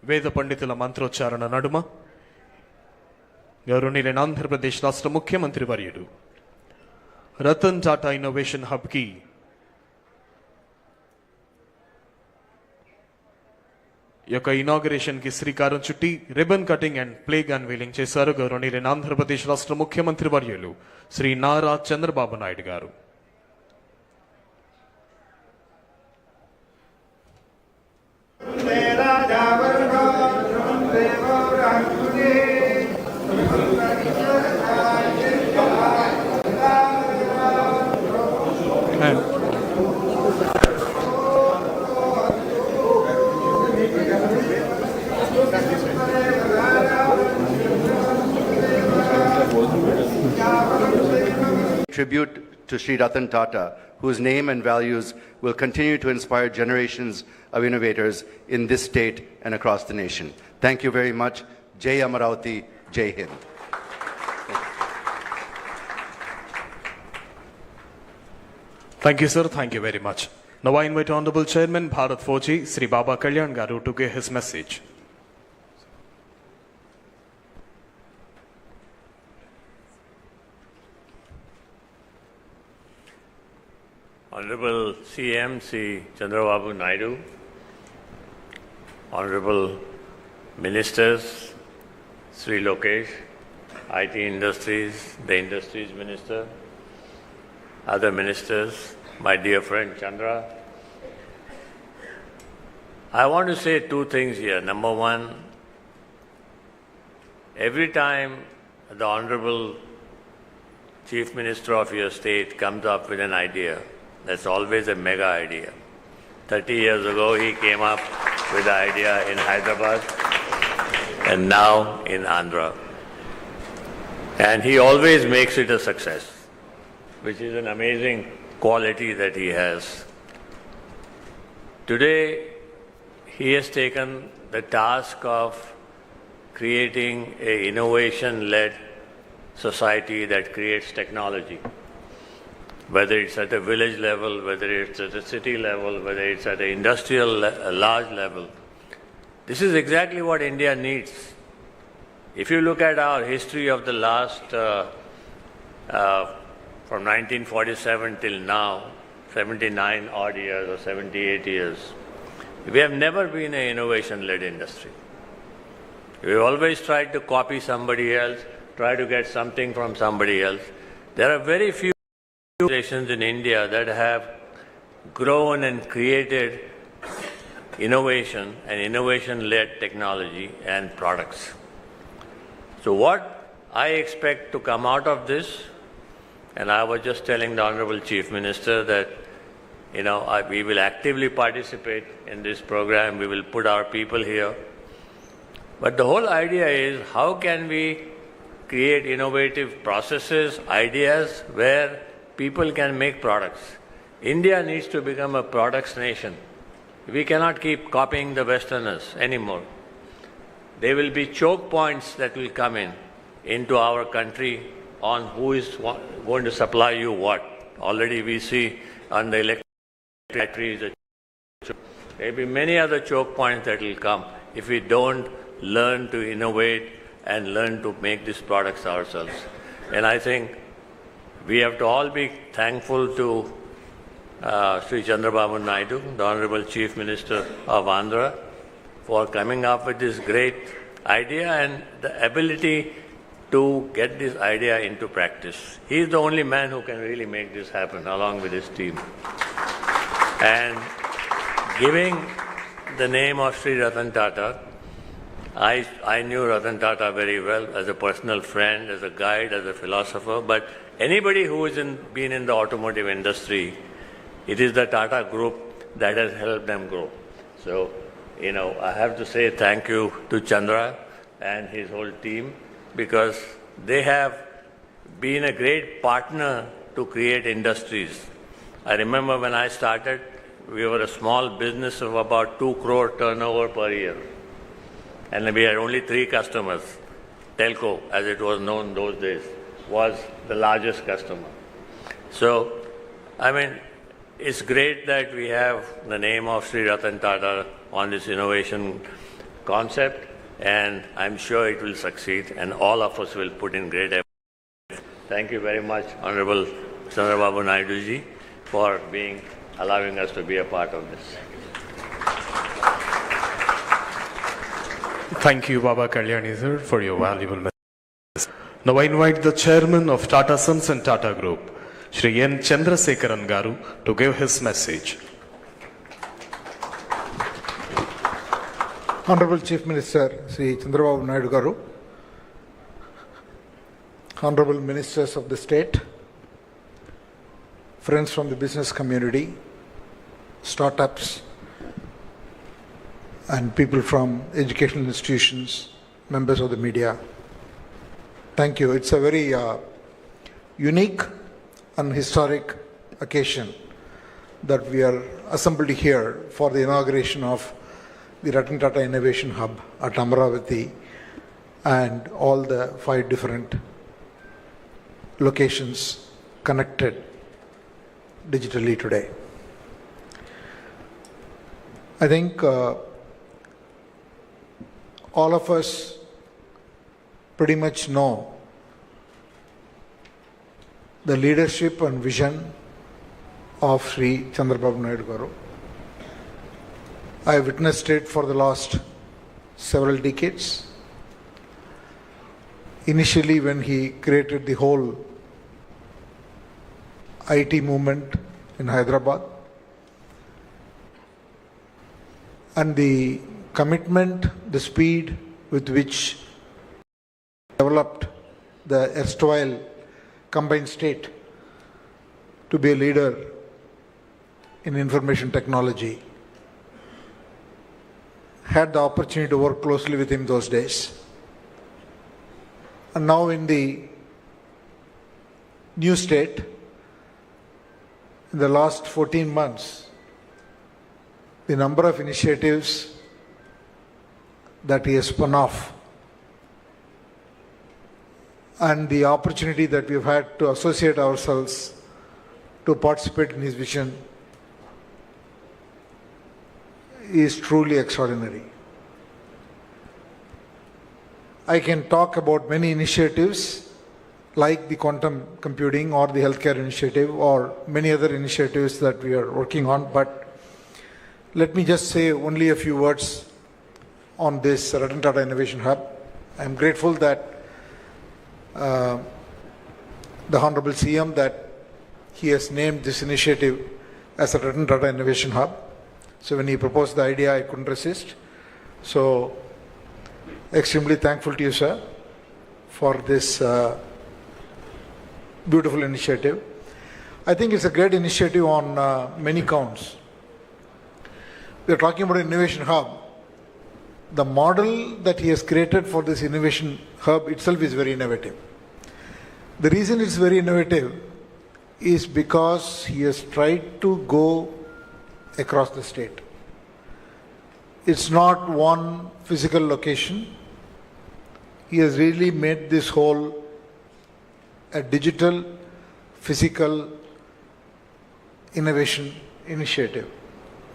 వేద పండితుల మంత్రోచ్చారణ నడుమ గౌరవనీయులైన ఆంధ్రప్రదేశ్ రాష్ట్ర ముఖ్యమంత్రి వర్యుడు రతన్ టాటా ఇన్నోవేషన్ హబ్కి యొక్క ఇనాగరేషన్కి శ్రీకారం చుట్టి ribbon cutting and plague unveiling చేశారు గౌరవనీయులైన ఆంధ్రప్రదేశ్ రాష్ట్ర ముఖ్యమంత్రి వర్యులు శ్రీ నారా చంద్రబాబు నాయుడు గారు. Tribute to Sri Ratan Tata, whose name and values will continue to inspire generations of innovators in this state and across the nation. Thank you very much. Jai Amaravati, Jai Hind. Thank you, sir. Thank you very much. Now I invite Honorable Chairman Bharat 4G, Sri Baba Kalyan Garu, to give his message. Honorable CM Sri Chandrababu Naidu, Honorable Ministers, Sri Lokesh, IT Industries, the Industries Minister, other ministers, my dear friend Chandra. I want to say two things here. Number one, every time the Honorable Chief Minister of your state comes up with an idea, that's always a mega idea. 30 years ago, he came up with the idea in Hyderabad and now in Andhra. And he always makes it a success, which is an amazing quality that he has. Today, he has taken the task of creating an innovation-led society that creates technology. Whether it's at a village level, whether it's at a city level, whether it's at an industrial large level. This is exactly what India needs. If you look at our history of the last, from 1947 till now, 79 odd years or 78 years, we have never been an innovation-led industry. We've always tried to copy somebody else, try to get something from somebody else. There are very few organizations in India that have grown and created innovation and innovation-led technology and products. So what I expect to come out of this, and I was just telling the Honorable Chief Minister that, we will actively participate in this program, we will put our people here. But the whole idea is, how can we create innovative processes, ideas, where people can make products. India needs to become a products nation. We cannot keep copying the Westerners anymore. There will be choke points that will come into our country on who is going to supply you what. Already we see on the electric batteries, there will be many other choke points that will come if we don't learn to innovate and learn to make these products ourselves. And I think we have to all be thankful to Sri Chandrababu Naidu, the Honorable Chief Minister of Andhra, for coming up with this great idea and the ability to get this idea into practice. He is the only man who can really make this happen along with his team. And giving the name of Sri Ratan Tata, I knew Ratan Tata very well as a personal friend, as a guide, as a philosopher, but anybody who has been in the automotive industry, it is the Tata Group that has helped them grow. So, I have to say thank you to Chandra and his whole team, because they have been a great partner to create industries. I remember when I started, we were a small business of about 2 crore turnover per year. And we had only 3 customers. Telco, as it was known those days, was the largest customer. So, it's great that we have the name of Sri Ratan Tata on this innovation concept, and I'm sure it will succeed, and all of us will put in great effort. Thank you very much, Honorable Chandrababu Naidu ji, for allowing us to be a part of this. Thank you, Baba Kalyani sir, for your valuable message. Now I invite the chairman of Tata Sons and Tata Group, Shri N. Chandrasekharan Garu, to give his message. Honorable Chief Minister Sri Chandrababu Naidu Garu, Honorable Ministers of the State, friends from the business community, startups, and people from educational institutions, members of the media. Thank you. It's a very unique and historic occasion that we are assembled here for the inauguration of the Ratan Tata Innovation Hub at Amaravati and all the 5 different locations connected digitally today. I think all of us pretty much know the leadership and vision of Sri Chandrababu Naidu Garu. I witnessed it for the last several decades. Initially, when he created the whole IT movement in Hyderabad, and the commitment, the speed with which developed the erstwhile combined state to be a leader in information technology. Had the opportunity to work closely with him those days. And now in the new state, in the last 14 months, the number of initiatives that he has spun off and the opportunity that we've had to associate ourselves to participate in his vision is truly extraordinary. I can talk about many initiatives like the quantum computing or the healthcare initiative or many other initiatives that we are working on, but let me just say only a few words on this Ratan Tata Innovation Hub. I am grateful that the Honorable CM that he has named this initiative as a Ratan Tata Innovation Hub. So when he proposed the idea, I couldn't resist. So extremely thankful to you, sir, for this beautiful initiative. I think it's a great initiative on many counts. We are talking about an innovation hub. The model that he has created for this innovation hub itself is very innovative. The reason it's very innovative is because he has tried to go across the state. It's not one physical location. He has really made this whole a digital, physical innovation initiative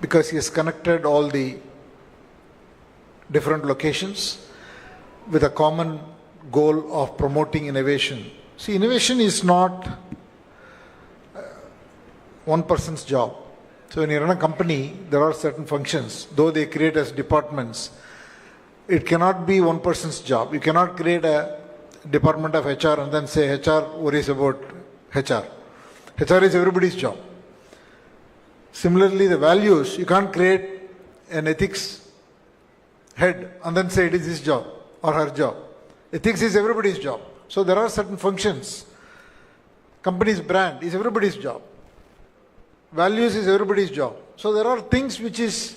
because he has connected all the different locations with a common goal of promoting innovation. See, innovation is not one person's job. So when you run a company, there are certain functions, though they create as departments. It cannot be one person's job. You cannot create a department of HR and then say HR worries about HR. HR is everybody's job. Similarly, the values, you can't create an ethics head and then say it is his job or her job. Ethics is everybody's job. So there are certain functions. Company's brand is everybody's job. Values is everybody's job. So there are things which is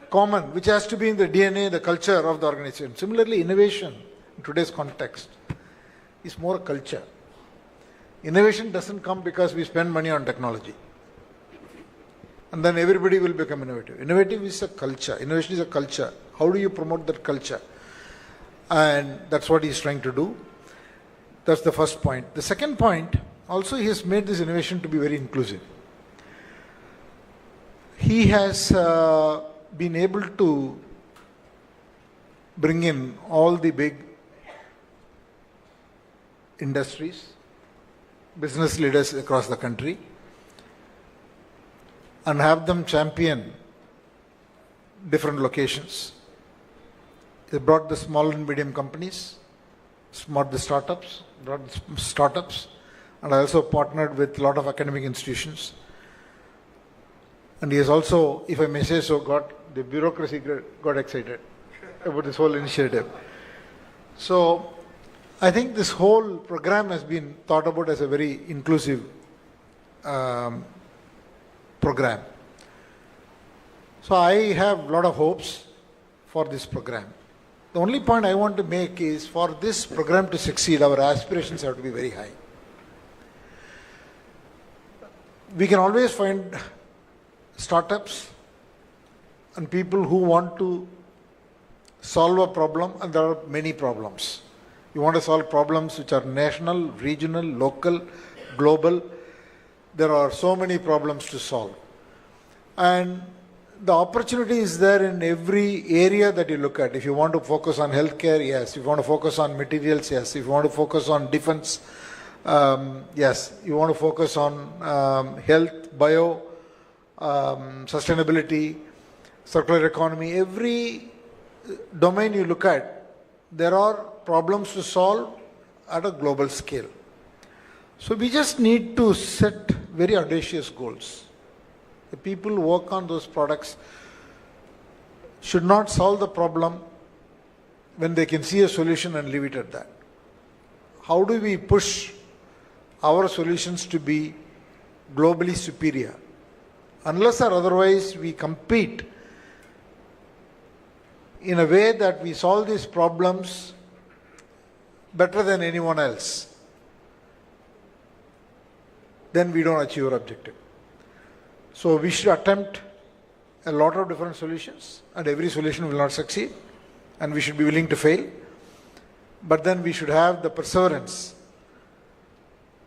common, which has to be in the DNA, the culture of the organization. Similarly, innovation in today's context is more culture. Innovation doesn't come because we spend money on technology. And then everybody will become innovative. Innovative is a culture. Innovation is a culture. How do you promote that culture? And that's what he's trying to do. That's the first point. The second point, also he has made this innovation to be very inclusive. He has been able to bring in all the big industries, business leaders across the country, and have them champion different locations. They brought the small and medium companies, brought the startups, and I also partnered with a lot of academic institutions. And he has also, if I may say so, the bureaucracy got excited about this whole initiative. So I think this whole program has been thought about as a very inclusive program. So I have a lot of hopes for this program. The only point I want to make is for this program to succeed, our aspirations have to be very high. We can always find startups and people who want to solve a problem, and there are many problems. You want to solve problems which are national, regional, local, global. There are so many problems to solve. And the opportunity is there in every area that you look at. If you want to focus on healthcare, yes. If you want to focus on materials, yes. If you want to focus on defense, yes. You want to focus on health, bio, sustainability, circular economy. Every domain you look at, there are problems to solve at a global scale. So we just need to set very audacious goals. The people who work on those products should not solve the problem when they can see a solution and leave it at that. How do we push our solutions to be globally superior? Unless or otherwise we compete in a way that we solve these problems better than anyone else, then we don't achieve our objective. So we should attempt a lot of different solutions, and every solution will not succeed, and we should be willing to fail. But then we should have the perseverance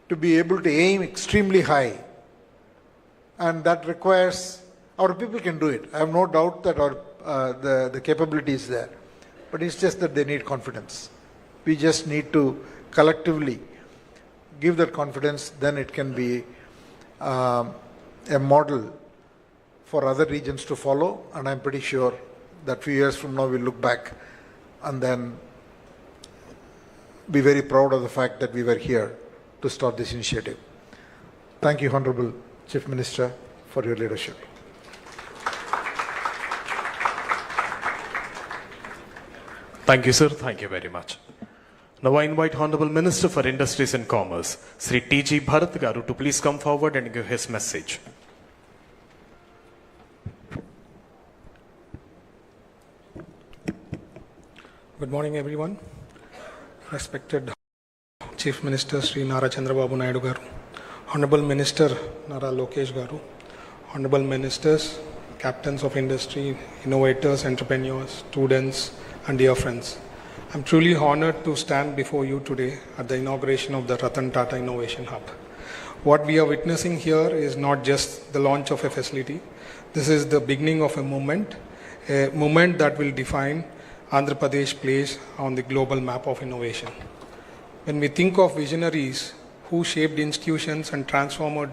to be able to aim extremely high, and that requires, our people can do it. I have no doubt that the capability is there, but it's just that they need confidence. We just need to collectively give that confidence, then it can be a model for other regions to follow, and I'm pretty sure that few years from now we'll look back and then be very proud of the fact that we were here to start this initiative. Thank you, Honorable Chief Minister, for your leadership. Thank you, sir. Thank you very much. Now I invite Honorable Minister for Industries and Commerce, Sri T.G. Bharat Garu, to please come forward and give his message. Good morning, everyone. Respected Chief Minister Sri Nara Chandrababu Naidu Garu, Honorable Minister Nara Lokesh Garu, Honorable Ministers, Captains of Industry, Innovators, Entrepreneurs, Students, and dear friends. I'm truly honored to stand before you today at the inauguration of the Ratan Tata Innovation Hub. What we are witnessing here is not just the launch of a facility. This is the beginning of a movement that will define Andhra Pradesh place on the global map of innovation. When we think of visionaries who shaped institutions and transformed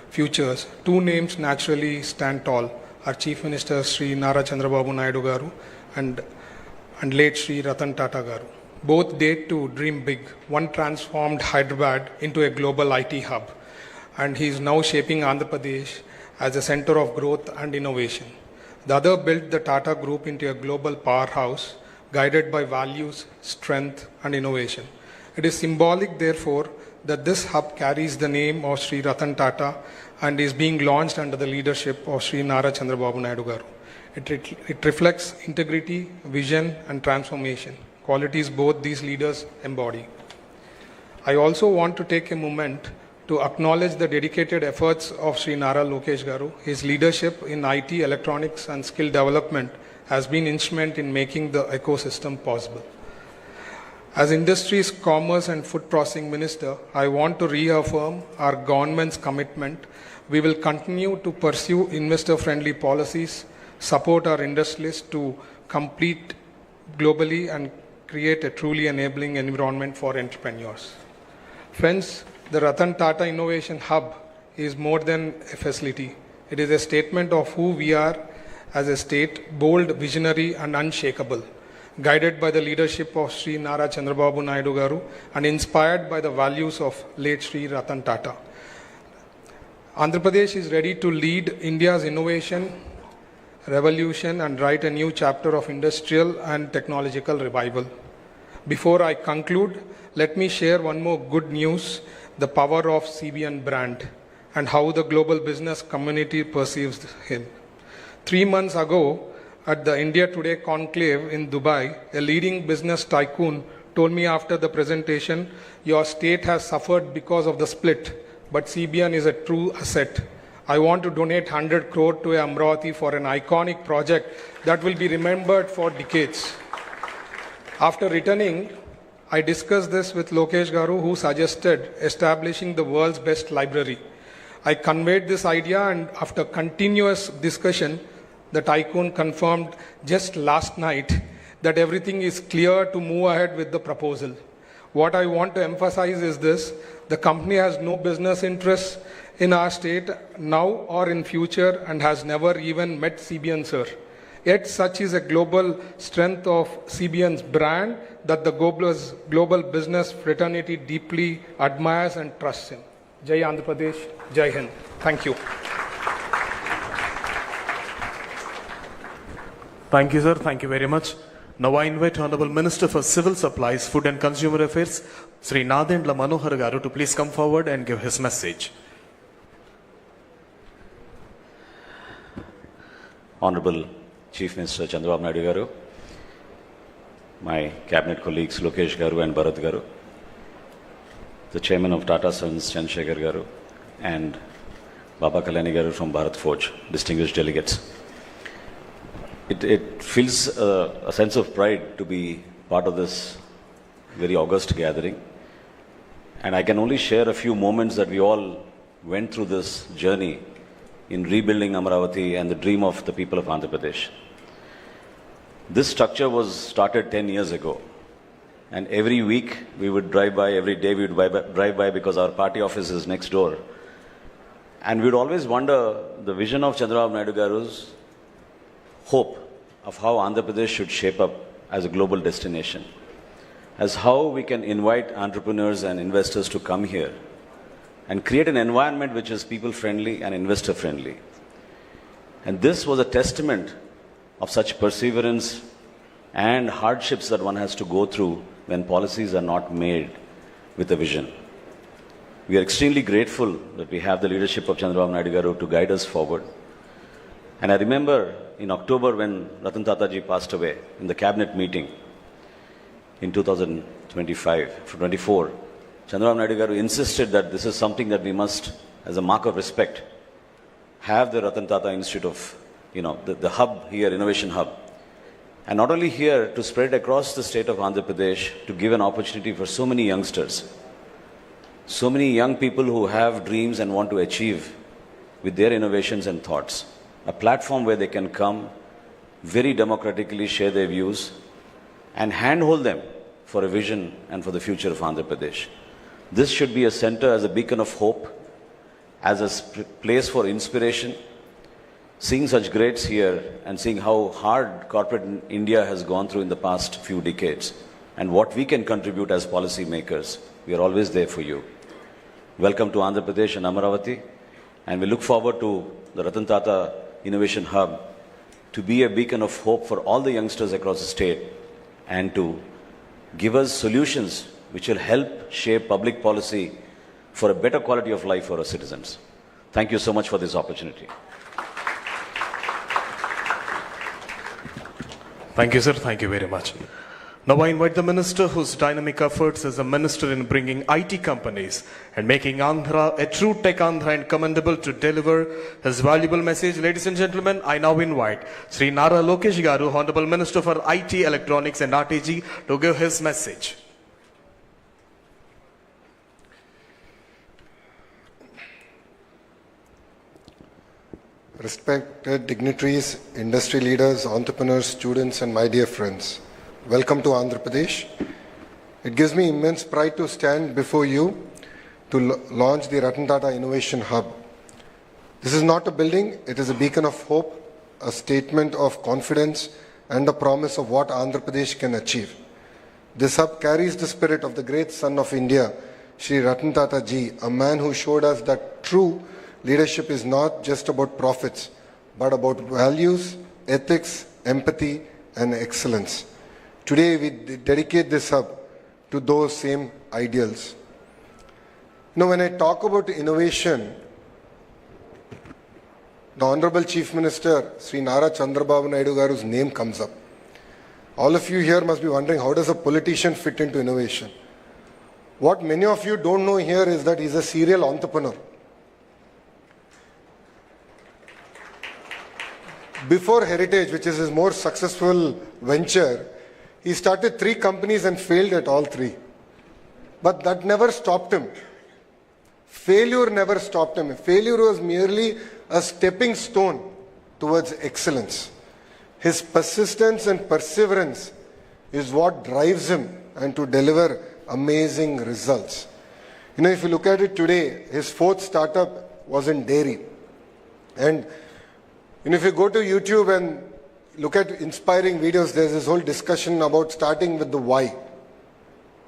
futures, two names naturally stand tall: our Chief Minister Sri Nara Chandrababu Naidu Garu and late Sri Ratan Tata Garu. Both date to dream big. One transformed Hyderabad into a global IT hub, and he is now shaping Andhra Pradesh as a center of growth and innovation. The other built the Tata Group into a global powerhouse, guided by values, strength, and innovation. It is symbolic, therefore, that this hub carries the name of Sri Ratan Tata and is being launched under the leadership of Sri Nara Chandrababu Naidu Garu. It reflects integrity, vision, and transformation, qualities both these leaders embody. I also want to take a moment to acknowledge the dedicated efforts of Sri Nara Lokesh Garu. His leadership in IT, electronics, and skill development has been instrumental in making the ecosystem possible. As Industries, Commerce, and Food Processing Minister, I want to reaffirm our government's commitment. We will continue to pursue investor-friendly policies, support our industrialists to compete globally and create a truly enabling environment for entrepreneurs. Friends, the Ratan Tata Innovation Hub is more than a facility. It is a statement of who we are as a state, bold, visionary and unshakable, guided by the leadership of Sri Nara Chandrababu Naidu Garu and inspired by the values of late Sri Ratan Tata. Andhra Pradesh is ready to lead India's innovation revolution and write a new chapter of industrial and technological revival. Before I conclude, let me share one more good news, the power of CBN brand and how the global business community perceives him. 3 months ago, at the India Today conclave in Dubai, a leading business tycoon told me after the presentation, your state has suffered because of the split, but CBN is a true asset. I want to donate 100 crore to Amravati for an iconic project that will be remembered for decades. After returning, I discussed this with Lokesh Garu, who suggested establishing the world's best library. I conveyed this idea, and after continuous discussion, the tycoon confirmed just last night that everything is clear to move ahead with the proposal. What I want to emphasize is this: the company has no business interests in our state now or in future and has never even met CBN, sir. Yet such is a global strength of CBN's brand that the global business fraternity deeply admires and trusts in. Jai Andhra Pradesh, Jai Hind. Thank you. Thank you, sir. Thank you very much. Now I invite Honorable Minister for Civil Supplies, Food and Consumer Affairs, Sri Nadendla Manohar Garu, to please come forward and give his message. Honorable Chief Minister Chandrababu Naidu Garu, my cabinet colleagues Lokesh Garu and Bharat Garu, the Chairman of Tata Sons Chandrasekhar Garu, and Baba Kalyani Garu from Bharat Forge, distinguished delegates. It feels a sense of pride to be part of this very august gathering, and I can only share a few moments that we all went through this journey in rebuilding Amravati and the dream of the people of Andhra Pradesh. This structure was started 10 years ago, and every week we would drive by, every day we would drive by because our party office is next door. And we would always wonder the vision of Chandrababu Naidu Garu's hope of how Andhra Pradesh should shape up as a global destination, as how we can invite entrepreneurs and investors to come here and create an environment which is people-friendly and investor-friendly. And this was a testament of such perseverance and hardships that one has to go through when policies are not made with a vision. We are extremely grateful that we have the leadership of Chandrababu Naidu Garu to guide us forward. And I remember in October when Ratan Tata ji passed away in the cabinet meeting in 2024, Chandrababu Naidu Garu insisted that this is something that we must, as a mark of respect, have the Ratan Tata Institute of, the hub here, Innovation Hub. And not only here, to spread across the state of Andhra Pradesh, to give an opportunity for so many youngsters, so many young people who have dreams and want to achieve with their innovations and thoughts. A platform where they can come, very democratically share their views and handhold them for a vision and for the future of Andhra Pradesh. This should be a center as a beacon of hope, as a place for inspiration. Seeing such greats here and seeing how hard corporate India has gone through in the past few decades and what we can contribute as policy makers, we are always there for you. Welcome to Andhra Pradesh and Amravati, and we look forward to the Ratan Tata Innovation Hub to be a beacon of hope for all the youngsters across the state and to give us solutions which will help shape public policy for a better quality of life for our citizens. Thank you so much for this opportunity. Thank you, sir. Thank you very much. Now I invite the minister whose dynamic efforts as a minister in bringing IT companies and making Andhra a true tech Andhra and commendable to deliver his valuable message. Ladies and gentlemen, I now invite Sri Nara Lokesh Garu, Honorable Minister for IT, Electronics and RTG, to give his message. Respected dignitaries, industry leaders, entrepreneurs, students, and my dear friends, welcome to Andhra Pradesh. It gives me immense pride to stand before you to launch the Ratan Tata Innovation Hub. This is not a building, it is a beacon of hope, a statement of confidence and a promise of what Andhra Pradesh can achieve. This hub carries the spirit of the great son of India, Shri Ratan Tata Ji, a man who showed us that true leadership is not just about profits, but about values, ethics, empathy, and excellence. Today, we dedicate this hub to those same ideals. When I talk about innovation, the Honorable Chief Minister, Sri Nara Chandrababu Naidu Garu's name comes up. All of you here must be wondering, how does a politician fit into innovation? What many of you don't know here is that he's a serial entrepreneur. Before Heritage, which is his more successful venture, he started 3 companies and failed at all 3. But that never stopped him. Failure never stopped him. Failure was merely a stepping stone towards excellence. His persistence and perseverance is what drives him and to deliver amazing results. If you look at it today, his 4th startup was in dairy. And if you go to YouTube and look at inspiring videos, there's this whole discussion about starting with the why.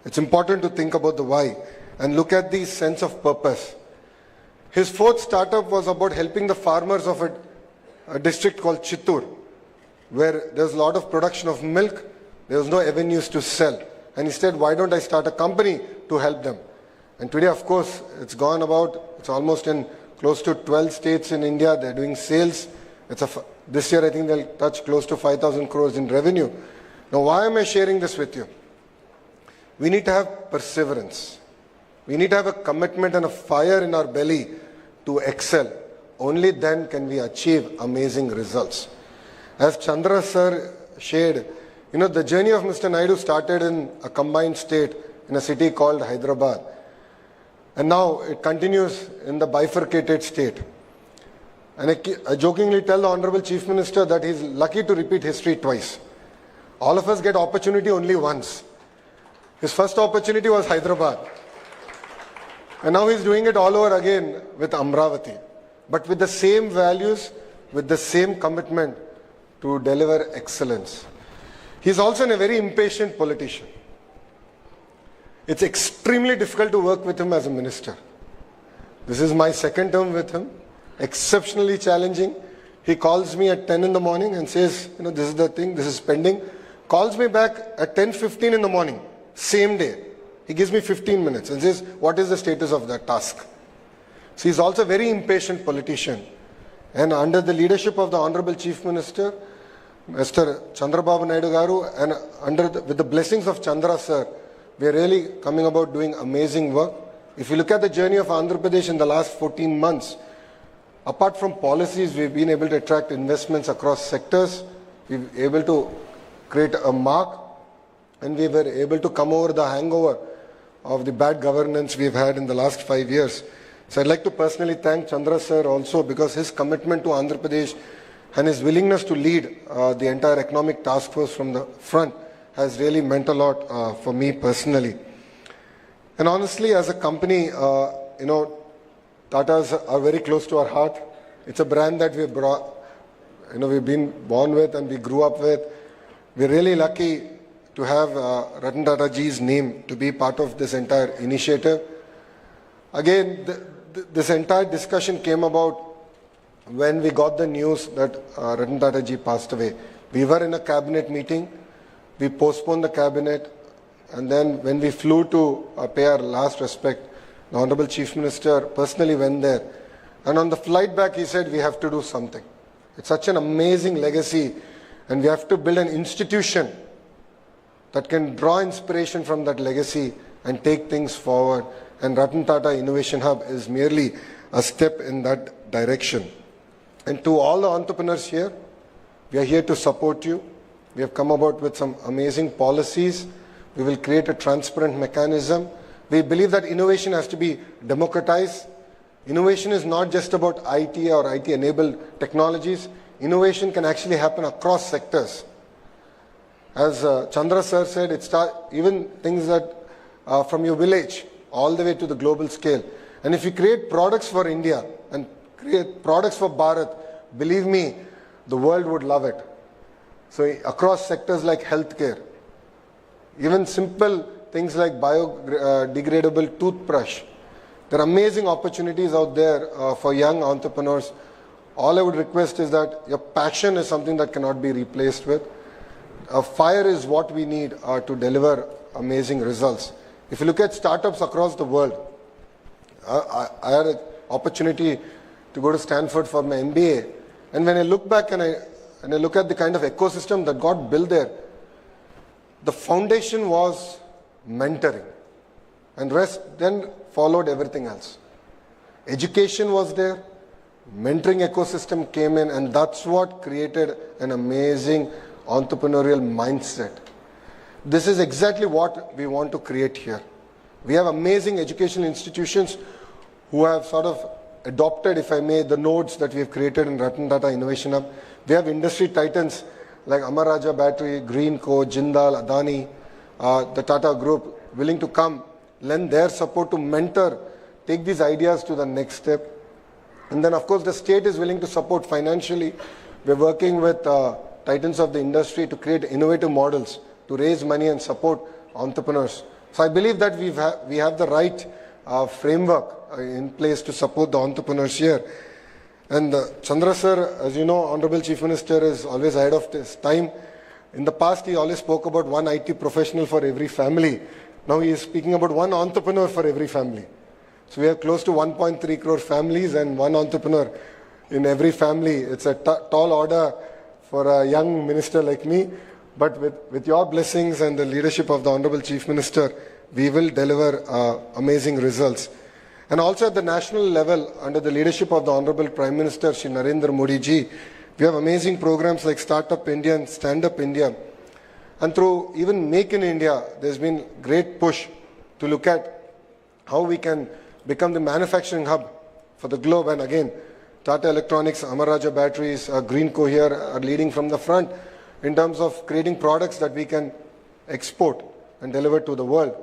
It's important to think about the why and look at the sense of purpose. His 4th startup was about helping the farmers of a district called Chittoor, where there's a lot of production of milk, there was no avenues to sell. And he said, why don't I start a company to help them? And today, of course, it's almost in close to 12 states in India, they're doing sales. This year, I think they'll touch close to 5,000 crores in revenue. Now, why am I sharing this with you? We need to have perseverance. We need to have a commitment and a fire in our belly to excel. Only then can we achieve amazing results. As Chandra sir shared, the journey of Mr. Naidu started in a combined state in a city called Hyderabad. And now it continues in the bifurcated state. And I jokingly tell the Honorable Chief Minister that he's lucky to repeat history twice. All of us get opportunity only once. His first opportunity was Hyderabad. And now he's doing it all over again with Amravati. But with the same values, with the same commitment to deliver excellence. He's also a very impatient politician. It's extremely difficult to work with him as a minister. This is my 2nd term with him. Exceptionally challenging. He calls me at 10 in the morning and says, this is the thing, this is pending. Calls me back at 10:15 in the morning, same day. He gives me 15 minutes and says, what is the status of that task? So he's also a very impatient politician. And under the leadership of the Honorable Chief Minister, Mr. Chandrababu Naidu Garu, and with the blessings of Chandra sir, we are really coming about doing amazing work. If you look at the journey of Andhra Pradesh in the last 14 months, apart from policies, we've been able to attract investments across sectors. We've been able to create a mark, and we were able to come over the hangover of the bad governance we've had in the last 5 years. So I'd like to personally thank Chandra sir also, because his commitment to Andhra Pradesh and his willingness to lead the entire economic task force from the front has really meant a lot for me personally. And honestly, as a company, Tatas are very close to our heart. It's a brand that we've been born with and we grew up with. We're really lucky to have Ratan Tata Ji's name to be part of this entire initiative. Again, this entire discussion came about when we got the news that Ratan Tata Ji passed away. We were in a cabinet meeting. We postponed the cabinet. And then when we flew to pay our last respect, the Honorable Chief Minister personally went there. And on the flight back, he said, we have to do something. It's such an amazing legacy. And we have to build an institution that can draw inspiration from that legacy and take things forward. And Ratan Tata Innovation Hub is merely a step in that direction. And to all the entrepreneurs here, we are here to support you. We have come about with some amazing policies. We will create a transparent mechanism. We believe that innovation has to be democratized. Innovation is not just about IT or IT-enabled technologies. Innovation can actually happen across sectors. As Chandra sir said, even things that from your village all the way to the global scale. And if you create products for India and create products for Bharat, believe me, the world would love it. So across sectors like healthcare, even simple things like biodegradable toothbrush, there are amazing opportunities out there for young entrepreneurs. All I would request is that your passion is something that cannot be replaced with. Fire is what we need to deliver amazing results. If you look at startups across the world, I had an opportunity to go to Stanford for my MBA. And when I look back and I look at the kind of ecosystem that got built there, the foundation was mentoring. And rest then followed everything else. Education was there, mentoring ecosystem came in, and that's what created an amazing entrepreneurial mindset. This is exactly what we want to create here. We have amazing educational institutions who have sort of adopted, if I may, the nodes that we have created in Ratan Tata Innovation Hub. We have industry titans like Amar Raja Battery, Greenco, Jindal, Adani, the Tata Group, willing to come, lend their support to mentor, take these ideas to the next step. And then, of course, the state is willing to support financially. We're working with titans of the industry to create innovative models, to raise money and support entrepreneurs. So I believe that we have the right framework in place to support the entrepreneurs here. And Chandra sir, as you know, Honorable Chief Minister is always ahead of his time. In the past, he always spoke about one IT professional for every family. Now he is speaking about one entrepreneur for every family. So we have close to 1.3 crore families and one entrepreneur in every family. It's a tall order for a young minister like me. But with your blessings and the leadership of the Honorable Chief Minister, we will deliver amazing results. And also at the national level, under the leadership of the Honorable Prime Minister, Shri Narendra Modi ji, we have amazing programs like Startup India and Stand Up India. And through even Make in India, there's been great push to look at how we can become the manufacturing hub for the globe. And again, Tata Electronics, Amar Raja Batteries, Greenco here are leading from the front in terms of creating products that we can export and deliver to the world.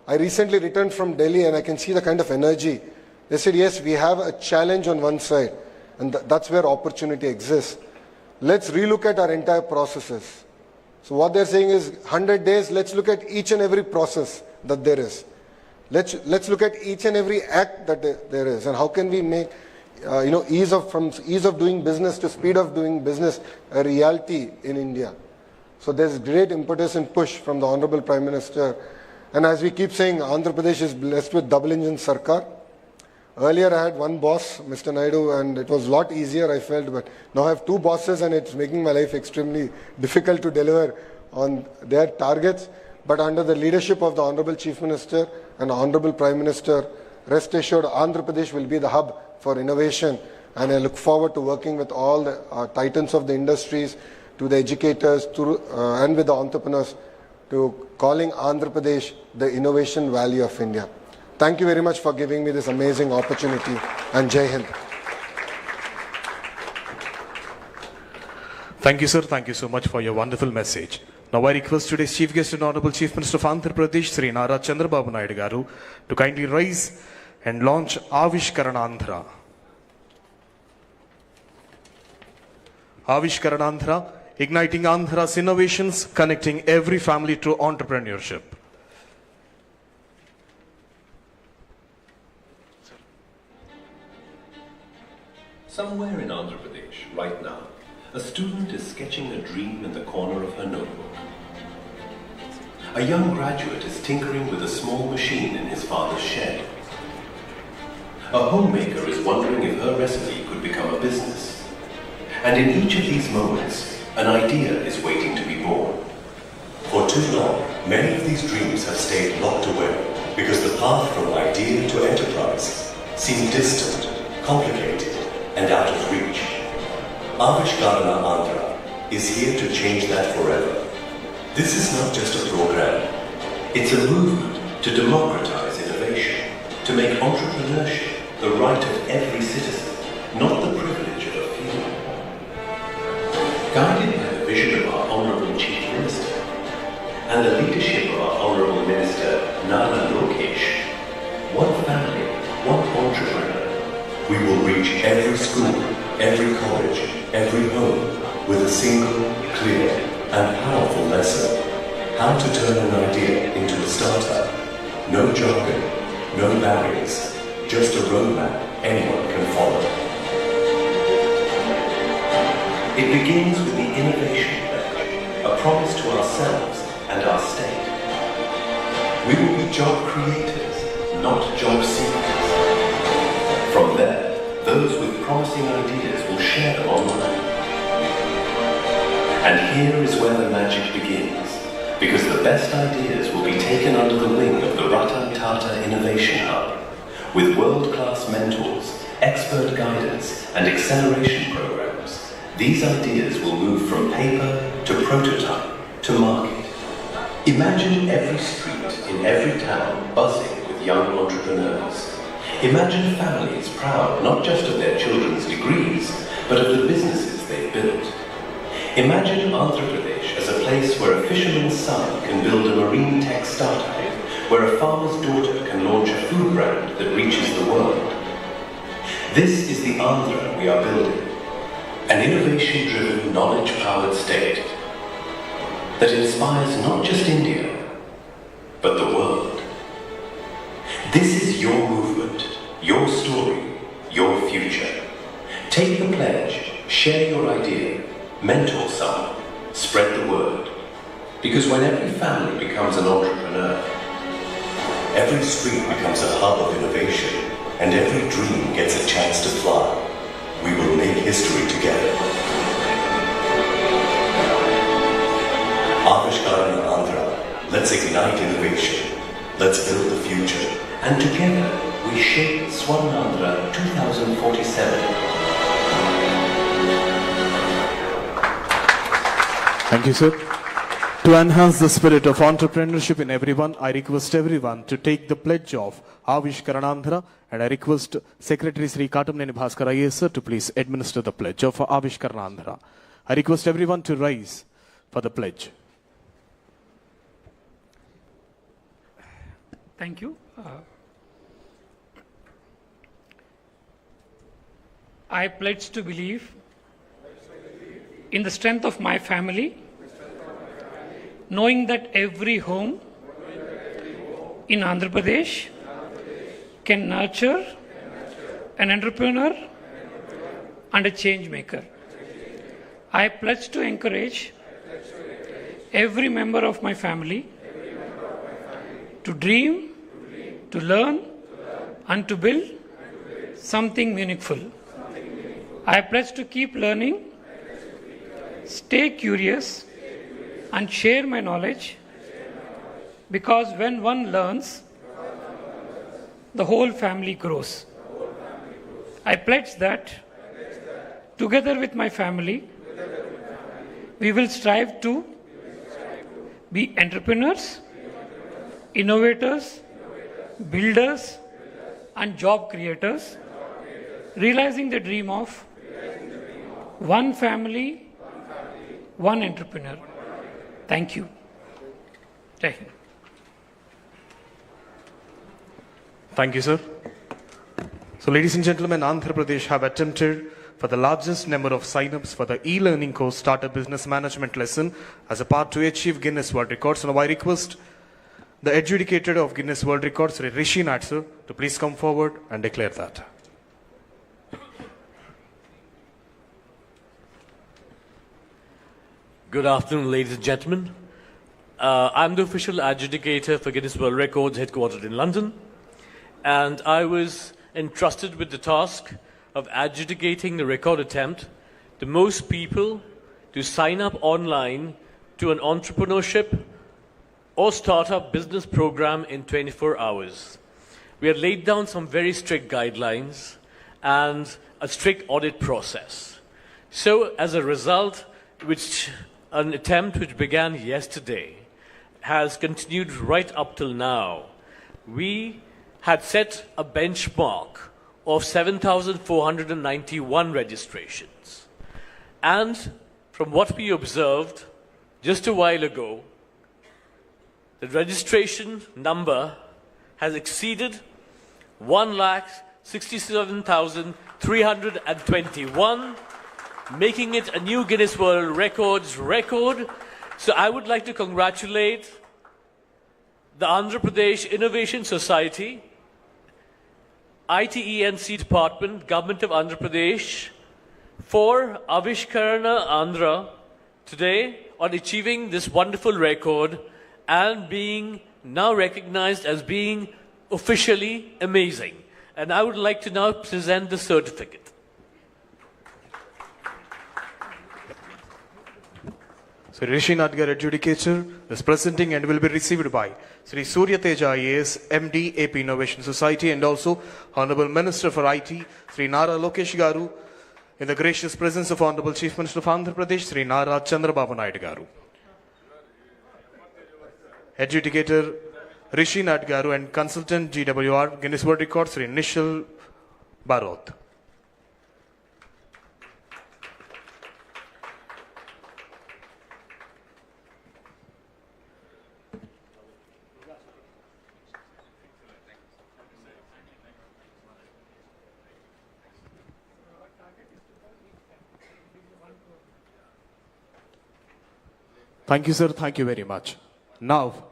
I recently returned from Delhi and I can see the kind of energy. They said, yes, we have a challenge on one side and that's where opportunity exists. Let's relook at our entire processes. So what they're saying is 100 days, let's look at each and every process that there is. Let's look at each and every act that there is and how can we make from ease of doing business to speed of doing business a reality in India. So there's great impetus and push from the Honorable Prime Minister. And as we keep saying, Andhra Pradesh is blessed with double engine Sarkar. Earlier I had one boss, Mr. Naidu, and it was a lot easier I felt, but now I have two bosses and it's making my life extremely difficult to deliver on their targets. But under the leadership of the Honorable Chief Minister and Honorable Prime Minister, rest assured Andhra Pradesh will be the hub for innovation, and I look forward to working with all the titans of the industries, to the educators, and with the entrepreneurs, to calling Andhra Pradesh the innovation valley of India. Thank you very much for giving me this amazing opportunity, and Jai Hind. Thank you, sir. Thank you so much for your wonderful message. Now I request today's Chief Guest and Honorable Chief Minister of Andhra Pradesh, Sri Nara Chandrababu Naidu garu, to kindly rise and launch Avishkaranandhra. Avishkaranandhra, igniting Andhra's innovations, connecting every family to entrepreneurship. Somewhere in Andhra Pradesh, right now, a student is sketching a dream in the corner of her notebook. A young graduate is tinkering with a small machine in his father's shed. A homemaker is wondering if her recipe could become a business. And in each of these moments, an idea is waiting to be born. For too long, many of these dreams have stayed locked away because the path from idea to enterprise seemed distant, complicated, and out of reach. Avishkarana Andhra is here to change that forever. This is not just a program. It's a movement to democratize innovation, to make entrepreneurship the right of every citizen, not the privilege of a few. Guided by the vision of our Honourable Chief Minister, and the leadership of our Honourable Minister, Nara Lokesh, one family, one entrepreneur, we will reach every school, every college, every home with a single, clear and powerful lesson. How to turn an idea into a startup. No jargon, no barriers, just a roadmap anyone can follow. It begins with the innovation pledge, a promise to ourselves and our state. We will be job creators, not job seekers. From there, those with promising ideas will share them online. And here is where the magic begins, because the best ideas will be taken under the wing of the Ratan Tata Innovation Hub, with world-class mentors, expert guidance and acceleration programs. These ideas will move from paper to prototype to market. Imagine every street in every town buzzing with young entrepreneurs. Imagine families proud not just of their children's degrees, but of the businesses they've built. Imagine Andhra Pradesh as a place where a fisherman's son can build a marine tech startup, where a farmer's daughter can launch a food brand that reaches the world. This is the Andhra we are building, an innovation-driven, knowledge-powered state that inspires not just India, but the world. This is your movement, your story, your future. Take the pledge, share your idea, mentor someone, spread the word. Because when every family becomes an entrepreneur, every street becomes a hub of innovation, and every dream gets a chance to fly. We will make history together. Avishkaran Andhra, let's ignite innovation. Let's build the future. And together, we shape Swarnandhra 2047. Thank you, sir. To enhance the spirit of entrepreneurship in everyone, I request everyone to take the pledge of Avishkaranandhra, and I request Secretary Sri Katamneni Bhaskar IAS sir to please administer the pledge of Avishkaranandhra. I request everyone to rise for the pledge. Thank you. I pledge to believe in the strength of my family, knowing that every home in Andhra Pradesh can nurture an entrepreneur and a change maker. I pledge to encourage every member of my family to dream, to learn, and to build something meaningful. I pledge to keep learning, stay curious, and share my knowledge, because when one learns, the whole family grows. I pledge that together with my family, we will strive to be entrepreneurs, innovators, builders, and job creators, realizing the dream of one family, one entrepreneur. Thank you. Jai Hind. Thank you, sir. So, ladies and gentlemen, Andhra Pradesh have attempted for the largest number of sign-ups for the e-learning course Startup Business Management lesson as a part to achieve Guinness World Records. Now, I request the adjudicator of Guinness World Records, Rishi Nat, sir, to please come forward and declare that. Good afternoon, ladies and gentlemen. I'm the official adjudicator for Guinness World Records headquartered in London, and I was entrusted with the task of adjudicating the record attempt, the most people to sign up online to an entrepreneurship or startup business program in 24 hours. We had laid down some very strict guidelines and a strict audit process. So as a result, an attempt which began yesterday has continued right up till now. We had set a benchmark of 7,491 registrations. And from what we observed just a while ago, the registration number has exceeded 1,67,321, making it a new Guinness World Records record. So I would like to congratulate the Andhra Pradesh Innovation Society, ITENC Department, Government of Andhra Pradesh, for Avishkarana Andhra today on achieving this wonderful record and being now recognized as being officially amazing. And I would like to now present the certificate. So Rishi Nadgar, adjudicator, is presenting and will be received by Sri Surya Teja IAS, MD, AP Innovation Society, and also Honorable Minister for IT, Sri Nara Lokesh Garu, in the gracious presence of Honorable Chief Minister of Andhra Pradesh, Sri Nara Chandrababu Naidu Garu. Adjudicator Rishi Nadgaru and Consultant GWR, Guinness World Record, Sri Nishal Barot. Thank you, sir. Thank you very much. Now,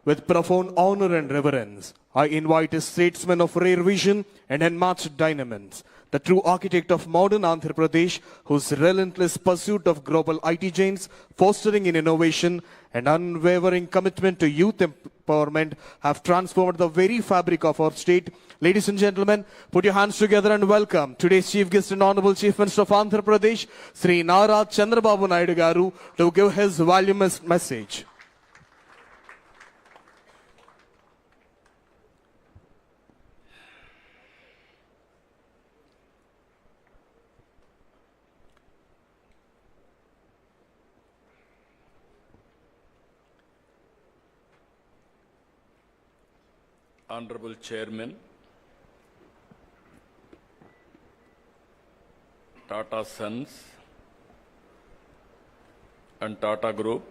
with profound honor and reverence, I invite a statesman of rare vision and unmatched dynamism, the true architect of modern Andhra Pradesh, whose relentless pursuit of global IT giants, fostering in innovation and unwavering commitment to youth empowerment have transformed the very fabric of our state. Ladies and gentlemen, put your hands together and welcome today's Chief Guest and Honorable Chief Minister of Andhra Pradesh, Sri Nara Chandrababu Naidu Garu, to give his voluminous message. Honorable Chairman, Tata Sons and Tata Group,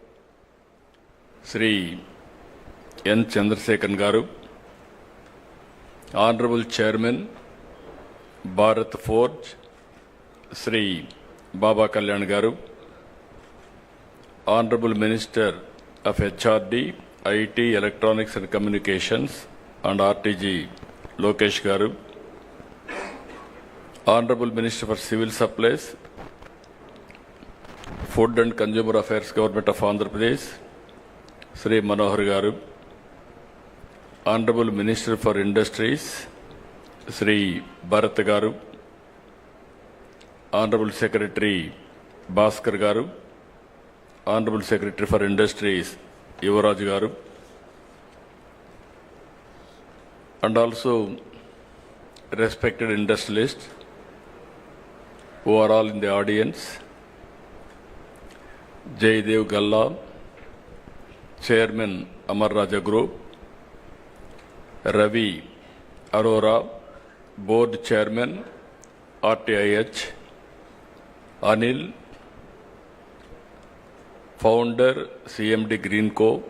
Sri N. Chandrasekhan Garu, Honorable Chairman, Bharat Forge, Sri Baba Kalyan Garu, Honorable Minister of HRD, IT, Electronics and Communications, and RTG, Lokesh Garu, Honorable Minister for Civil Supplies, Food and Consumer Affairs, Government of Andhra Pradesh, Sri Manohar Garu, Honorable Minister for Industries, Sri Bharat Garu, Honorable Secretary Bhaskar Garu, Honorable Secretary for Industries, Yuvaraj Garu, and also respected industrialists who are all in the audience, Jaydev Galla, Chairman Amar Raja Group, Ravi Arora, Board Chairman RTIH, Anil, Founder CMD Greenco,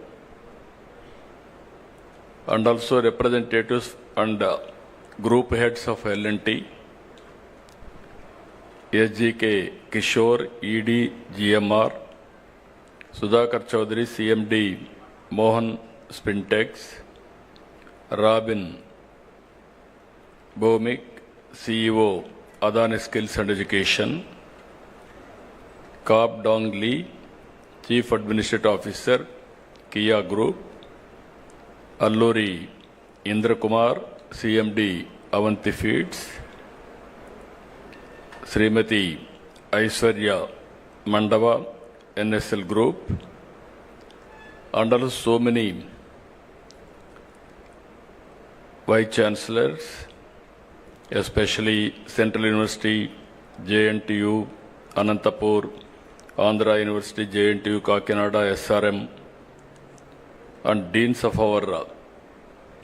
and also representatives and group heads of L&T, SGK Kishore, ED GMR, Sudhakar Chaudhary, CMD Mohan Spintex, Robin Bhomik, CEO Adani Skills and Education, Kap Dong Lee, Chief Administrative Officer, Kia Group, Alluri Indra Kumar, CMD Avanti Feeds, Srimati Aishwarya Mandava, NSL Group, and also so many Vice Chancellors, especially Central University, JNTU, Anantapur, Andhra University, JNTU, Kakinada, SRM, and deans of our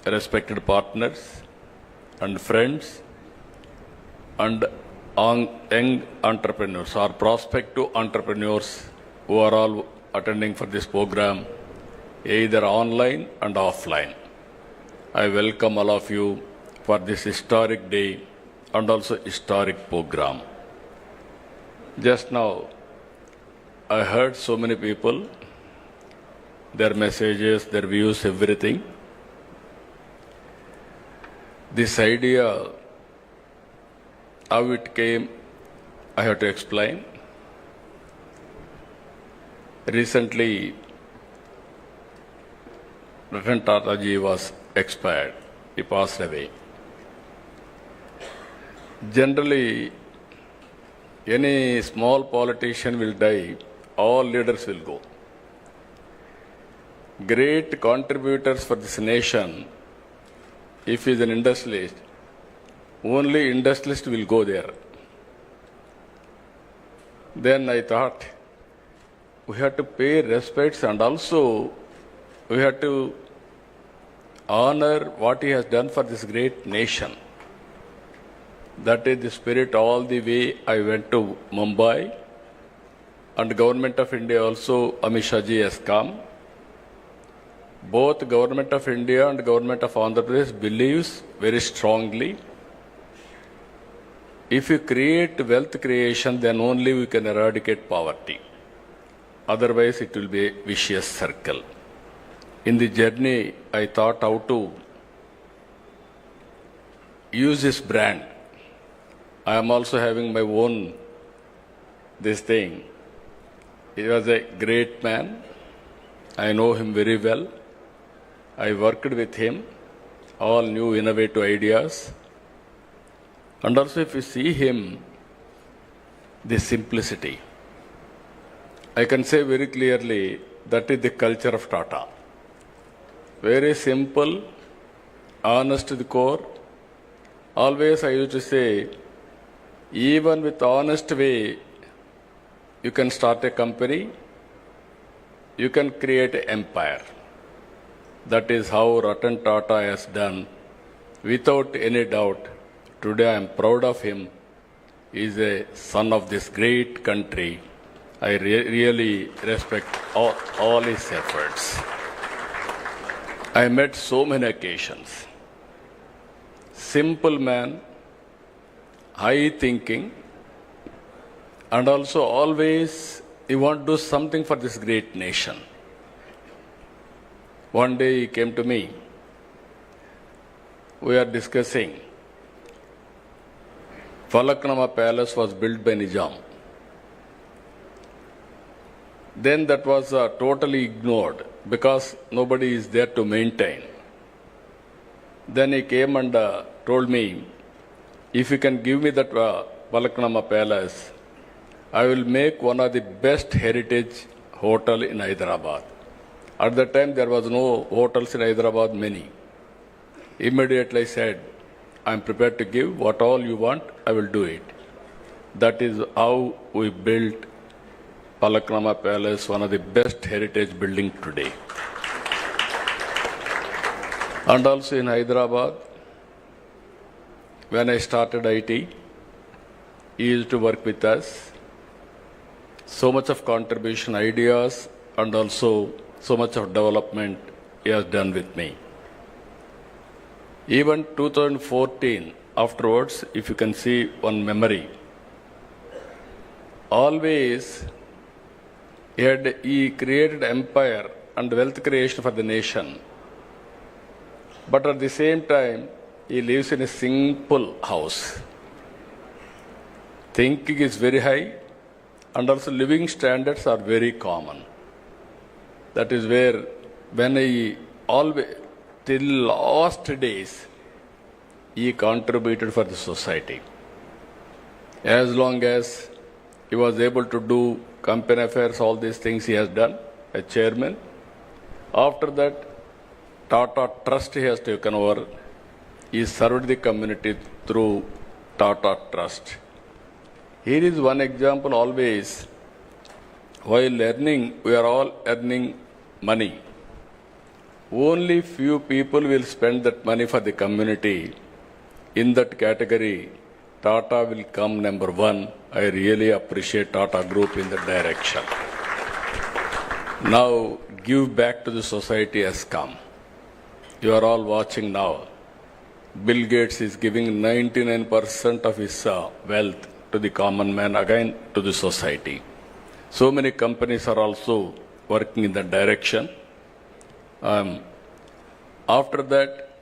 respected partners and friends and young entrepreneurs or prospective entrepreneurs who are all attending for this program. either online and offline. I welcome all of you for this historic day and also historic program. Just now, I heard so many people, their messages, their views, everything. This idea, how it came, I have to explain. Recently, Ratan Tata ji was expired. He passed away. Generally, any small politician will die, all leaders will go. Great contributors for this nation, if he is an industrialist, only industrialist will go there. Then I thought, we have to pay respects and also we have to honor what he has done for this great nation. That is the spirit all the way I went to Mumbai, and the Government of India also, Amit Shah ji has come. Both Government of India and Government of Andhra Pradesh believes very strongly, if you create wealth creation, then only we can eradicate poverty. Otherwise, it will be a vicious circle. In the journey, I thought how to use this brand. I am also having my own this thing. He was a great man. I know him very well. I worked with him, all new innovative ideas. And also if you see him, the simplicity. I can say very clearly that is the culture of Tata. Very simple, honest to the core. Always I used to say, even with honest way, you can start a company, you can create an empire. That is how Ratan Tata has done. Without any doubt, today I am proud of him. He is a son of this great country. I really respect all his efforts. I met so many occasions. Simple man, high thinking, and also always he want to do something for this great nation. One day he came to me. We are discussing. Falaknama Palace was built by Nizam. Then that was totally ignored because nobody is there to maintain. Then he came and told me, if you can give me that Falaknama Palace, I will make one of the best heritage hotel in Hyderabad. At that time, there was no hotels in Hyderabad, many. Immediately I said, I am prepared to give what all you want, I will do it. That is how we built Falaknama Palace, one of the best heritage buildings today. And also in Hyderabad, when I started IT, he used to work with us. So much of contribution, ideas, and also so much of development he has done with me. Even 2014, afterwards, if you can see one memory, always he created empire and wealth creation for the nation. But at the same time, he lives in a simple house. Thinking is very high, and also living standards are very common. That is where, when he always, till last days, he contributed for the society. As long as he was able to do company affairs, all these things he has done as chairman. After that, Tata Trust he has taken over. He served the community through Tata Trust. Here is one example always. While earning, we are all earning money. Only few people will spend that money for the community. In that category, Tata will come number one. I really appreciate Tata Group in that direction. Now, give back to the society has come. You are all watching now. Bill Gates is giving 99% of his wealth to the common man, again to the society. So many companies are also working in that direction. After that,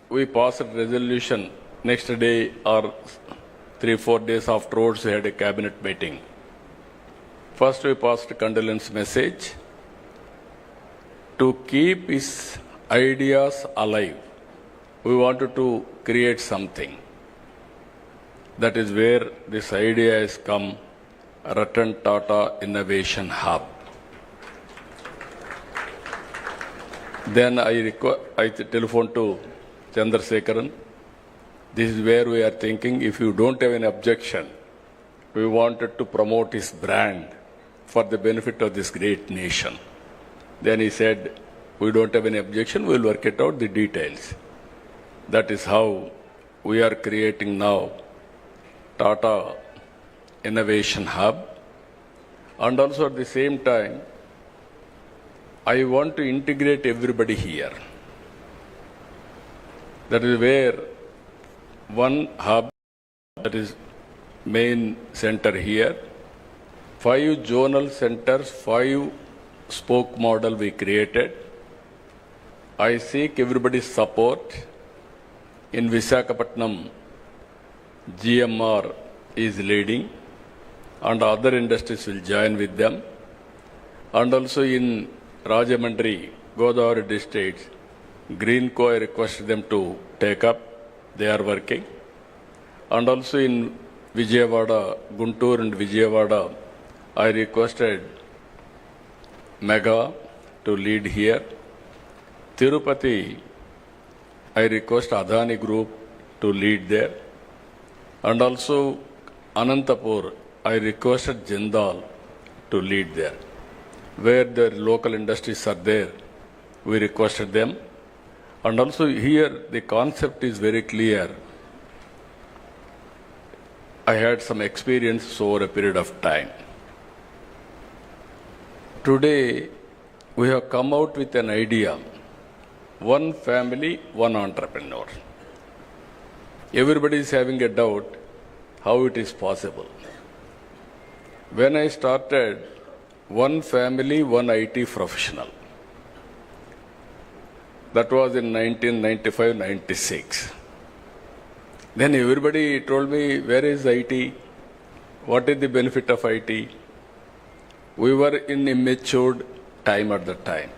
we passed a resolution. Next day or 3-4 days afterwards, we had a cabinet meeting. First, we passed a condolence message to keep his ideas alive. We wanted to create something. That is where this idea has come, Ratan Tata Innovation Hub. Then I telephoned to Chandrasekharan. This is where we are thinking, if you don't have any objection, we wanted to promote his brand for the benefit of this great nation. Then he said, we don't have any objection, we'll work it out, the details. That is how we are creating now Tata Innovation Hub. And also at the same time, I want to integrate everybody here. That is where one hub, that is main center here, 5 zonal centers, 5 spoke model we created. I seek everybody's support. In Visakhapatnam, GMR is leading and other industries will join with them. And also in Rajamandri, Godavari districts, Greenco, I requested them to take up. They are working. And also in Vijayawada, Guntur and Vijayawada, I requested Mega to lead here. Tirupati, I request Adani Group to lead there. And also Anantapur, I requested Jindal to lead there. Where the local industries are there, we requested them. And also here the concept is very clear. I had some experience over a period of time. Today, we have come out with an idea. One family, one entrepreneur. Everybody is having a doubt how it is possible. When I started, one family, one IT professional. That was in 1995-96. Then everybody told me, where is IT? What is the benefit of IT? We were in immature time at the time.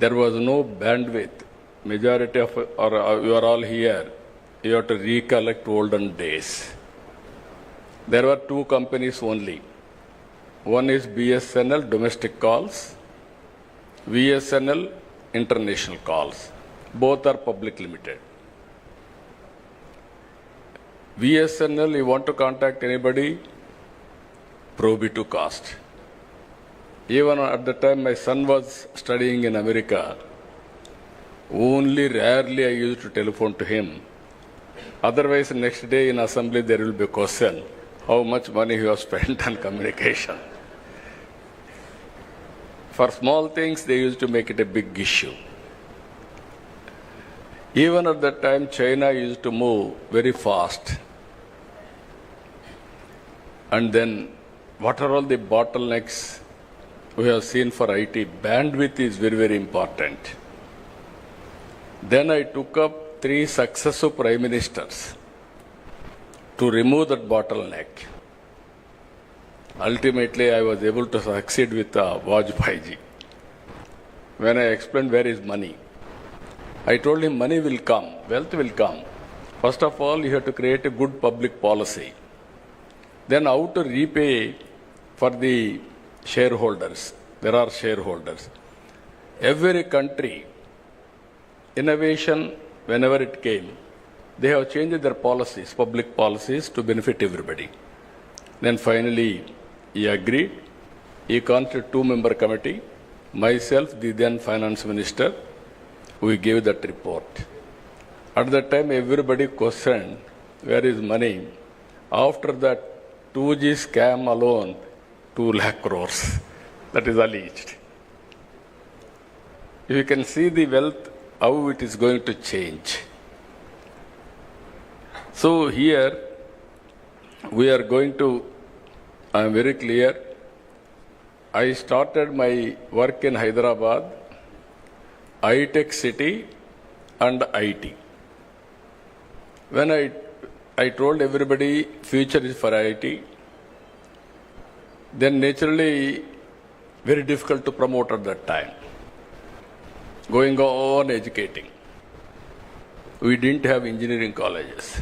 There was no bandwidth. Majority of, you are all here, you have to recollect olden days. There were 2 companies only. One is BSNL, domestic calls, VSNL, international calls. Both are public limited. VSNL, you want to contact anybody, prohibitive cost. Even at the time my son was studying in America, only rarely I used to telephone to him. Otherwise, next day in assembly there will be a question, how much money you have spent on communication. For small things, they used to make it a big issue. Even at that time, China used to move very fast. And then, what are all the bottlenecks we have seen for IT? Bandwidth is very, very important. Then I took up 3 successive prime ministers to remove that bottleneck. Ultimately, I was able to succeed with Vajpayee ji. When I explained where is money, I told him money will come, wealth will come. First of all, you have to create a good public policy. Then how to repay for the shareholders. There are shareholders. Every country, innovation, whenever it came, they have changed their policies, public policies, to benefit everybody. Then finally, he agreed. He constituted 2-member committee. Myself, the then finance minister, we gave that report. At that time, everybody questioned, where is money? After that 2G scam alone, 2 lakh crores. that is alleged. You can see the wealth, how it is going to change. So here we are going to, I am very clear, I started my work in Hyderabad, high-tech city and IT. When I told everybody future is for IT, then naturally very difficult to promote at that time. Going on educating. We didn't have engineering colleges.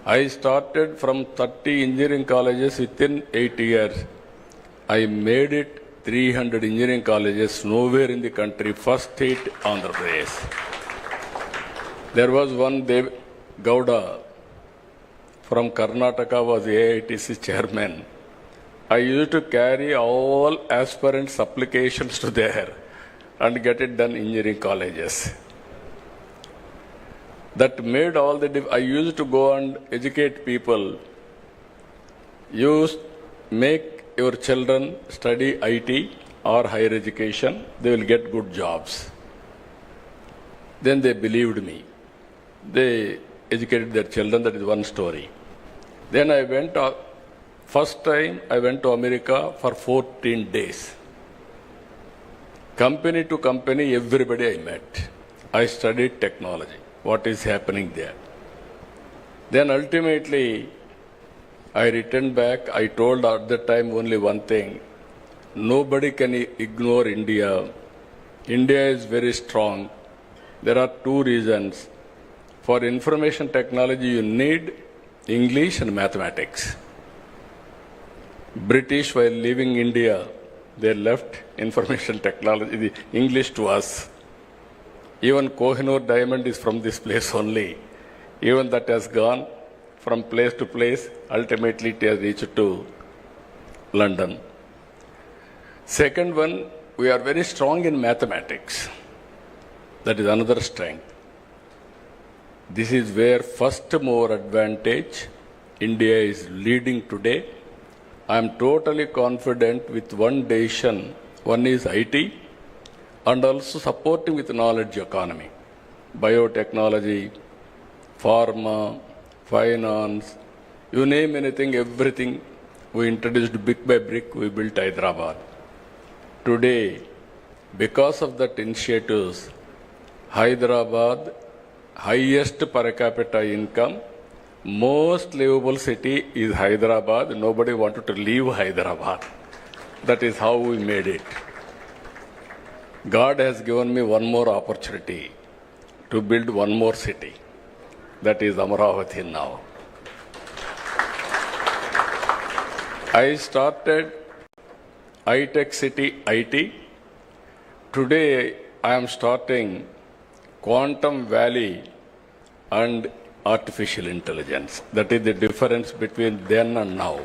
I started from 30 engineering colleges within 8 years. I made it 300 engineering colleges, nowhere in the country, first state, Andhra Pradesh. There was one Dev Gowda from Karnataka was AITC chairman. I used to carry all aspirants' applications to there and get it done in engineering colleges. That made all the I used to go and educate people. Make your children study IT or higher education, they will get good jobs. Then they believed me. They educated their children, that is one story. Then I went, first time I went to America for 14 days. Company to company, everybody I met. I studied technology, what is happening there. Then ultimately, I returned back. I told at that time only one thing. Nobody can ignore India. India is very strong. There are two reasons. For information technology, you need English and mathematics. British, while leaving India, they left information technology, the English to us. Even Kohinoor diamond is from this place only. Even that has gone from place to place. Ultimately, it has reached to London. Second one, we are very strong in mathematics. That is another strength. This is where first mover advantage India is leading today. I am totally confident with one decision. One is IT and also supporting with knowledge economy, biotechnology, pharma, finance, you name anything, everything we introduced brick by brick, we built Hyderabad. Today, because of that initiatives, Hyderabad, highest per capita income, most livable city is Hyderabad. Nobody wanted to leave Hyderabad. That is how we made it. God has given me one more opportunity to build one more city. That is Amaravati now. I started high-tech city IT. Today I am starting Quantum Valley and artificial intelligence. That is the difference between then and now.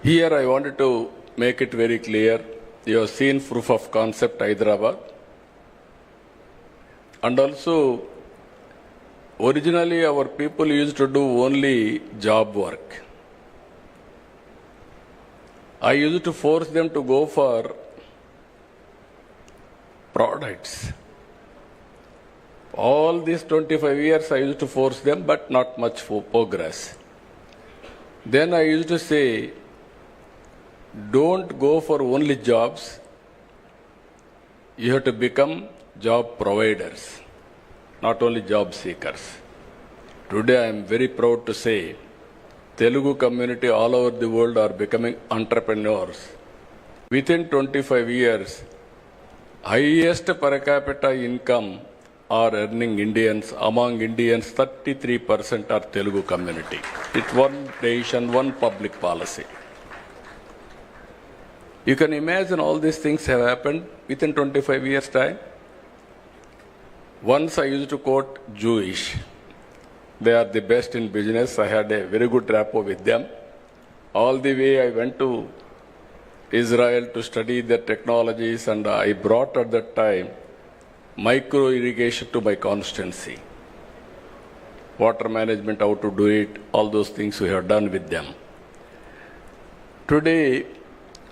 Here I wanted to make it very clear. You have seen proof of concept Hyderabad. And also, originally our people used to do only job work. I used to force them to go for products. All these 25 years I used to force them, but not much for progress. Then I used to say, don't go for only jobs. You have to become job providers, not only job seekers. Today I am very proud to say, Telugu community all over the world are becoming entrepreneurs. Within 25 years, highest per capita income are earning Indians. Among Indians, 33% are Telugu community. It's one nation, one public policy. You can imagine all these things have happened within 25 years' time. Once I used to quote Jewish. They are the best in business. I had a very good rapport with them. All the way I went to Israel to study their technologies, and I brought at that time micro irrigation to my constituency. Water management, how to do it, all those things we have done with them. Today,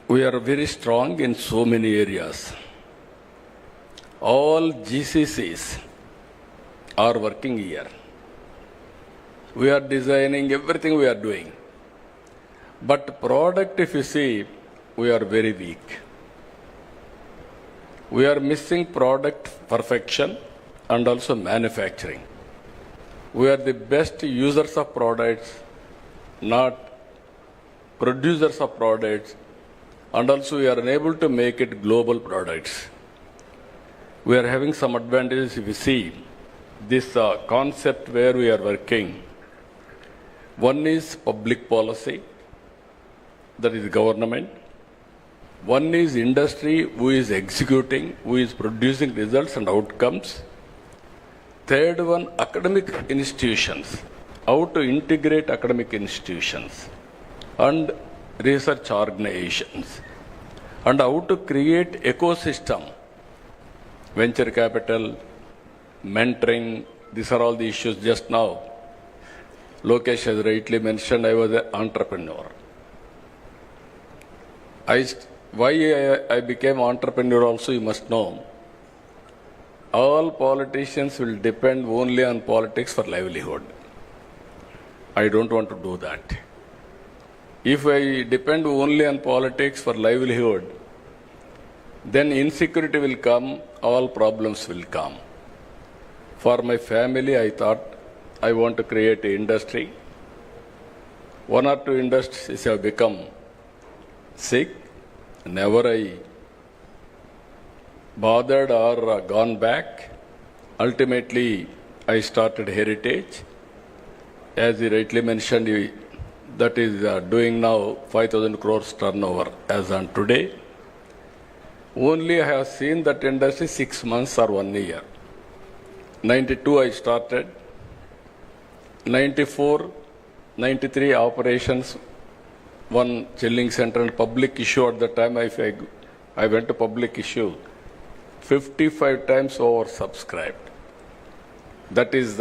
we are very strong in so many areas. All GCCs are working here. We are designing everything we are doing. But product, if you see, we are very weak. We are missing product perfection and also manufacturing. We are the best users of products, not producers of products, and also we are unable to make it global products. We are having some advantages if you see this concept where we are working. One is public policy, that is government. One is industry, who is executing, who is producing results and outcomes. Third one, academic institutions, how to integrate academic institutions and research organizations, and how to create ecosystem, venture capital, mentoring. These are all the issues just now. Lokesh has rightly mentioned I was an entrepreneur. Why I became entrepreneur also you must know. All politicians will depend only on politics for livelihood. I don't want to do that. If I depend only on politics for livelihood, then insecurity will come, all problems will come. For my family, I thought I want to create an industry. One or two industries have become sick. Never I bothered or gone back. Ultimately, I started Heritage. As he rightly mentioned, that is doing now 5,000 crores turnover as on today. Only I have seen that industry 6 months or 1 year. 92 I started. 94, 93 operations, one chilling center and public issue at the time I went to public issue. 55 times oversubscribed. That is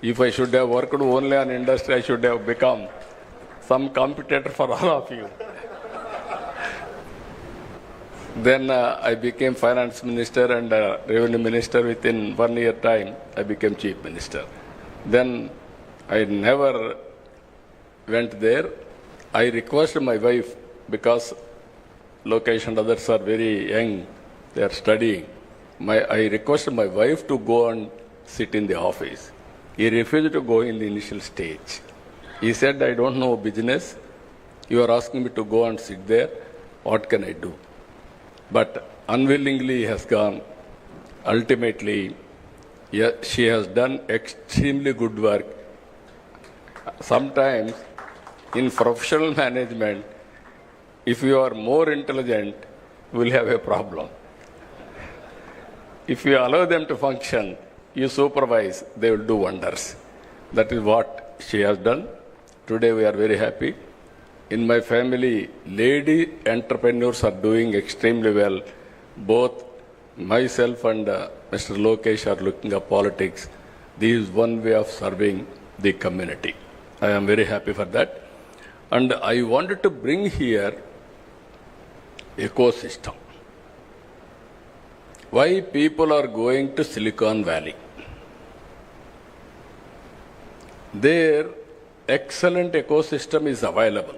if I should have worked only on industry, I should have become some competitor for all of you. Then I became finance minister and revenue minister. Within 1 year time, I became chief minister. Then I never went there. I requested my wife, because Lokesh and others are very young, they are studying. I requested my wife to go and sit in the office. He refused to go in the initial stage. He said, I don't know business. You are asking me to go and sit there. What can I do? But unwillingly he has gone. Ultimately, she has done extremely good work. Sometimes in professional management, if you are more intelligent, you will have a problem. If you allow them to function, you supervise, they will do wonders. That is what she has done. Today we are very happy. In my family, lady entrepreneurs are doing extremely well. Both myself and Mr. Lokesh are looking at politics. This is one way of serving the community. I am very happy for that. And I wanted to bring here ecosystem. Why people are going to Silicon Valley? There, excellent ecosystem is available.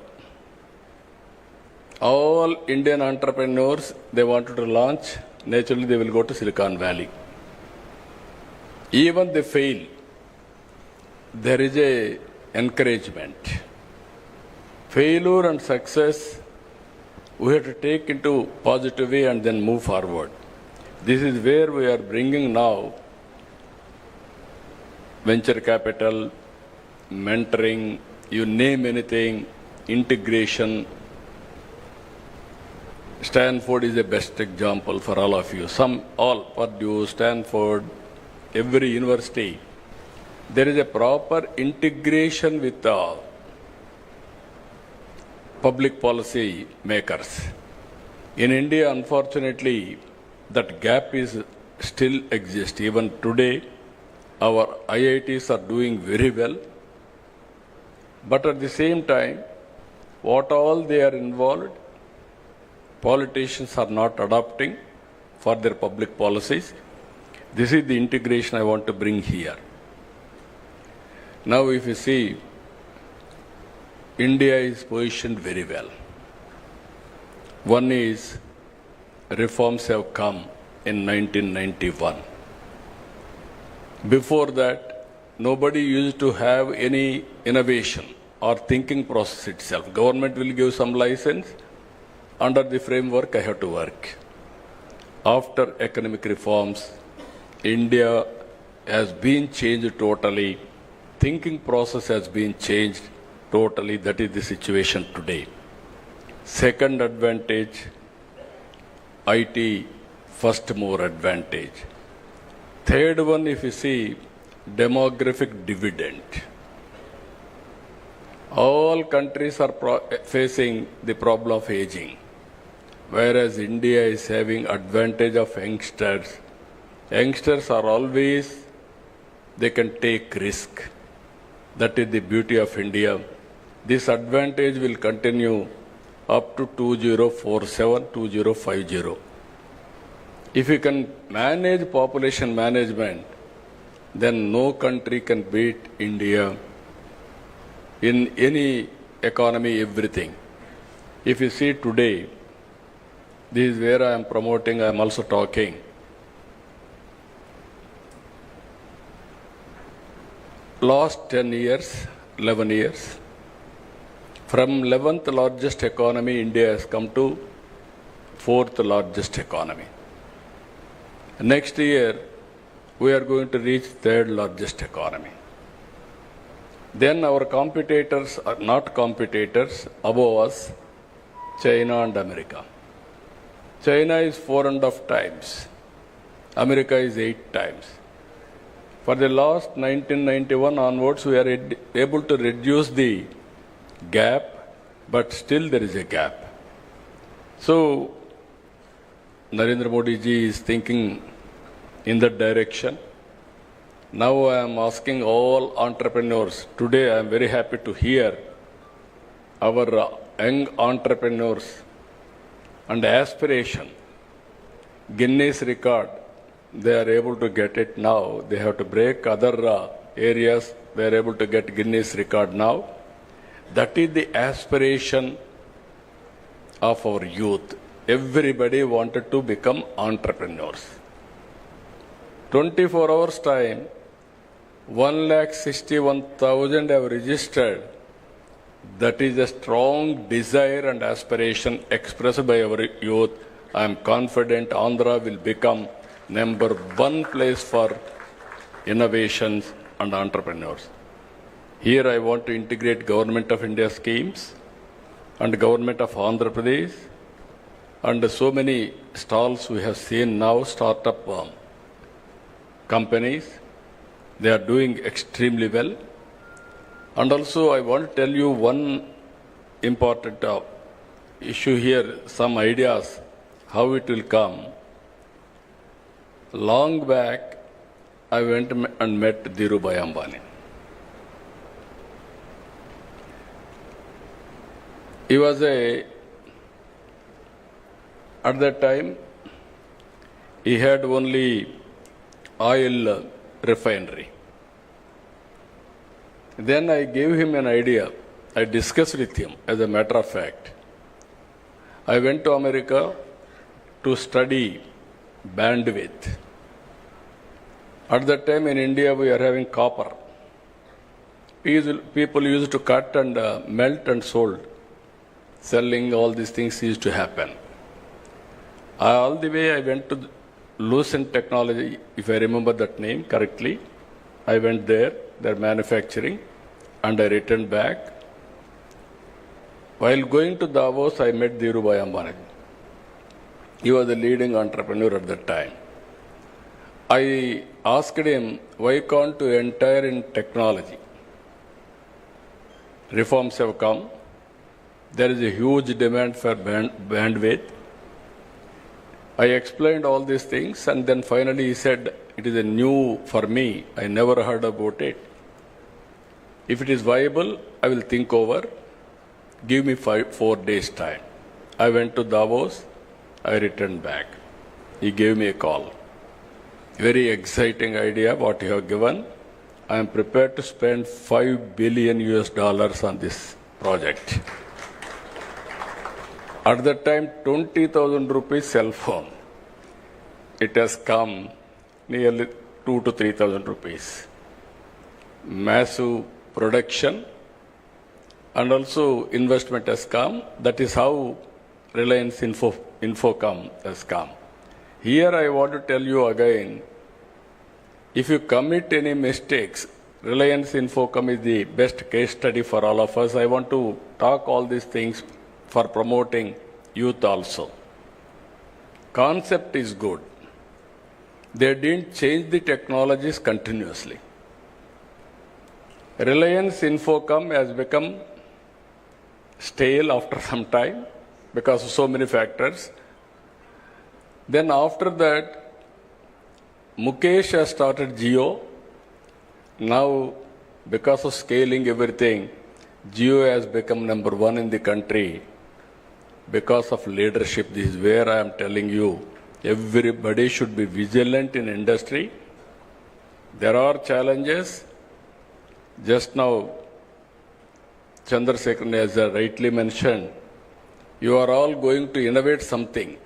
All Indian entrepreneurs, they wanted to launch, naturally they will go to Silicon Valley. Even they fail, there is a encouragement. Failure and success, we have to take into positive way and then move forward. This is where we are bringing now venture capital, mentoring, you name anything, integration. Stanford is the best example for all of you. Purdue, Stanford, every university. There is a proper integration with the public policy makers. In India, unfortunately, that gap is still exists. Even today, our IITs are doing very well. But at the same time, what all they are involved, politicians are not adopting for their public policies. This is the integration I want to bring here. Now, if you see, India is positioned very well. One is reforms have come in 1991. Before that, nobody used to have any innovation or thinking process itself. Government will give some license. Under the framework, I have to work. After economic reforms, India has been changed totally. Thinking process has been changed totally. That is the situation today. Second advantage, IT first mover advantage. Third one, if you see, demographic dividend. All countries are facing the problem of aging, whereas India is having advantage of youngsters. Youngsters are always, they can take risk. That is the beauty of India. This advantage will continue up to 2047, 2050. If you can manage population management, then no country can beat India in any economy, everything. If you see today, this is where I am promoting, I am also talking. Last 10 years, 11 years, from 11th largest economy, India has come to 4th largest economy. Next year, we are going to reach 3rd largest economy. Then our competitors are not competitors above us, China and America. China is 4.5 times. America is 8 times. For the last 1991 onwards, we are able to reduce the gap, but still there is a gap. So, Narendra Modi ji is thinking in that direction. Now I am asking all entrepreneurs. Today I am very happy to hear our young entrepreneurs and aspiration. Guinness record, they are able to get it now. They have to break other areas. They are able to get Guinness record now. That is the aspiration of our youth. Everybody wanted to become entrepreneurs. 24 hours time, 161,000 have registered. That is a strong desire and aspiration expressed by our youth. I am confident Andhra will become #1 place for innovations and entrepreneurs. Here I want to integrate Government of India schemes and Government of Andhra Pradesh and so many stalls we have seen now, startup companies. They are doing extremely well. And also I want to tell you one important issue here, some ideas, how it will come. Long back, I went and met Dhirubhai Ambani. He was at that time, he had only oil refinery. Then I gave him an idea. I discussed with him, as a matter of fact. I went to America to study bandwidth. At that time in India, we are having copper. People used to cut and melt and sold. Selling, all these things used to happen. All the way I went to Lucent Technology, if I remember that name correctly. I went there, their manufacturing, and I returned back. While going to Davos, I met Dhirubhai Ambani. He was a leading entrepreneur at that time. I asked him, why can't you enter in technology? Reforms have come. There is a huge demand for bandwidth. I explained all these things, and then finally he said, it is a new for me. I never heard about it. If it is viable, I will think over. give me 4 days time. I went to Davos, I returned back. He gave me a call. Very exciting idea what you have given. I am prepared to spend $5 billion on this project. At that time, 20,000 rupees cell phone. It has come nearly 2,000 to 3,000 rupees. Massive production and also investment has come. That is how Reliance Infocom has come. Here I want to tell you again, if you commit any mistakes, Reliance Infocom is the best case study for all of us. I want to talk all these things for promoting youth also. Concept is good. They didn't change the technologies continuously. Reliance Infocom has become stale after some time because of so many factors. Then after that, Mukesh has started Jio. Now, because of scaling everything, Jio has become number 1 in the country because of leadership. This is where I am telling you, everybody should be vigilant in industry. There are challenges. Just now, Chandrasekhar has rightly mentioned, you are all going to innovate something.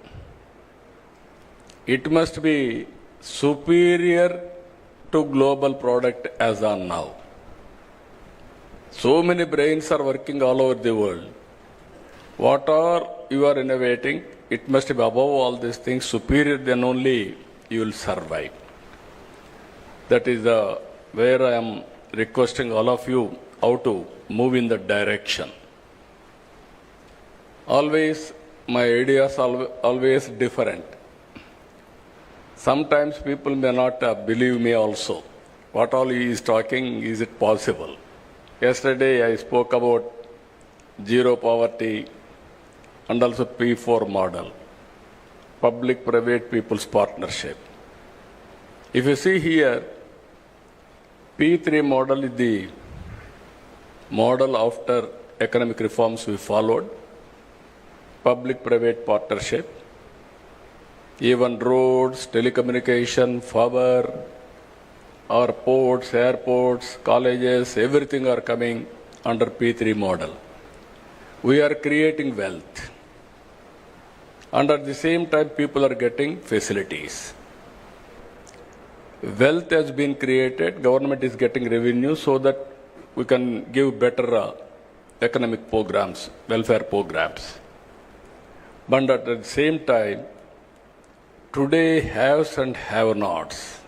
It must be superior to global product as on now. So many brains are working all over the world. What are you are innovating? It must be above all these things, superior, then only you will survive. That is where I am requesting all of you how to move in that direction. Always, my ideas are always different. Sometimes people may not believe me also. What all he is talking, is it possible? Yesterday I spoke about zero poverty and also P4 model, public-private people's partnership. If you see here, P3 model is the model after economic reforms we followed, public-private partnership. Even roads, telecommunication, power, our ports, airports, colleges, everything are coming under P3 model. We are creating wealth. And at the same time, people are getting facilities. Wealth has been created, government is getting revenue so that we can give better economic programs, welfare programs. But at the same time, today, haves and have-nots.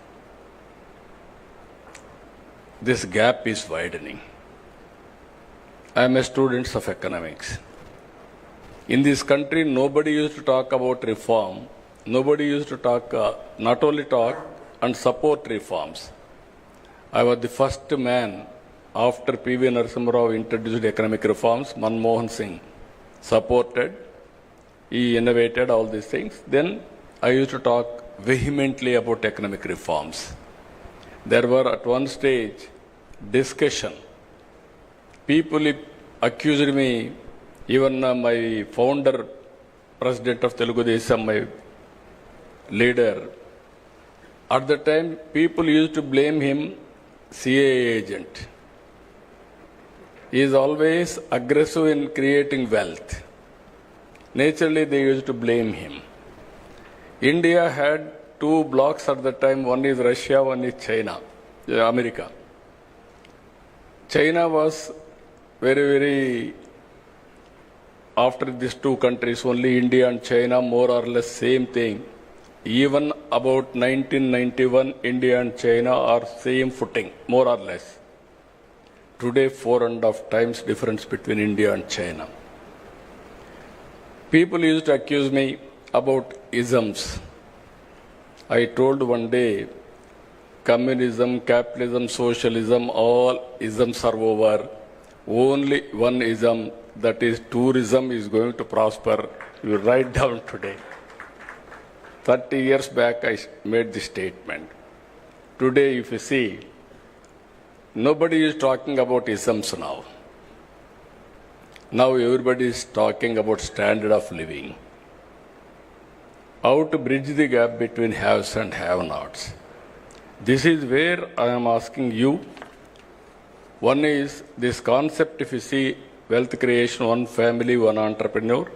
This gap is widening. I am a student of economics. In this country, nobody used to talk about reform. Nobody used to talk, not only talk, and support reforms. I was the first man after P.V. Narasimha Rao introduced economic reforms. Manmohan Singh supported. He innovated all these things. Then I used to talk vehemently about economic reforms. There were at one stage discussion. People accused me, even my founder, president of Telugu Desam, my leader. At the time, people used to blame him CAA agent. He is always aggressive in creating wealth. Naturally, they used to blame him. India had 2 blocks at the time. One is Russia, one is China, America. China was very, after these 2 countries, only India and China, more or less same thing. Even about 1991, India and China are same footing, more or less. Today, 4.5 times difference between India and China. People used to accuse me about isms. I told one day, communism, capitalism, socialism, all isms are over. Only one ism, that is tourism, is going to prosper. You write down today. 30 years back, I made this statement. Today, if you see, nobody is talking about isms now. Now everybody is talking about standard of living. How to bridge the gap between haves and have-nots. This is where I am asking you. One is this concept, if you see wealth creation, one family, one entrepreneur,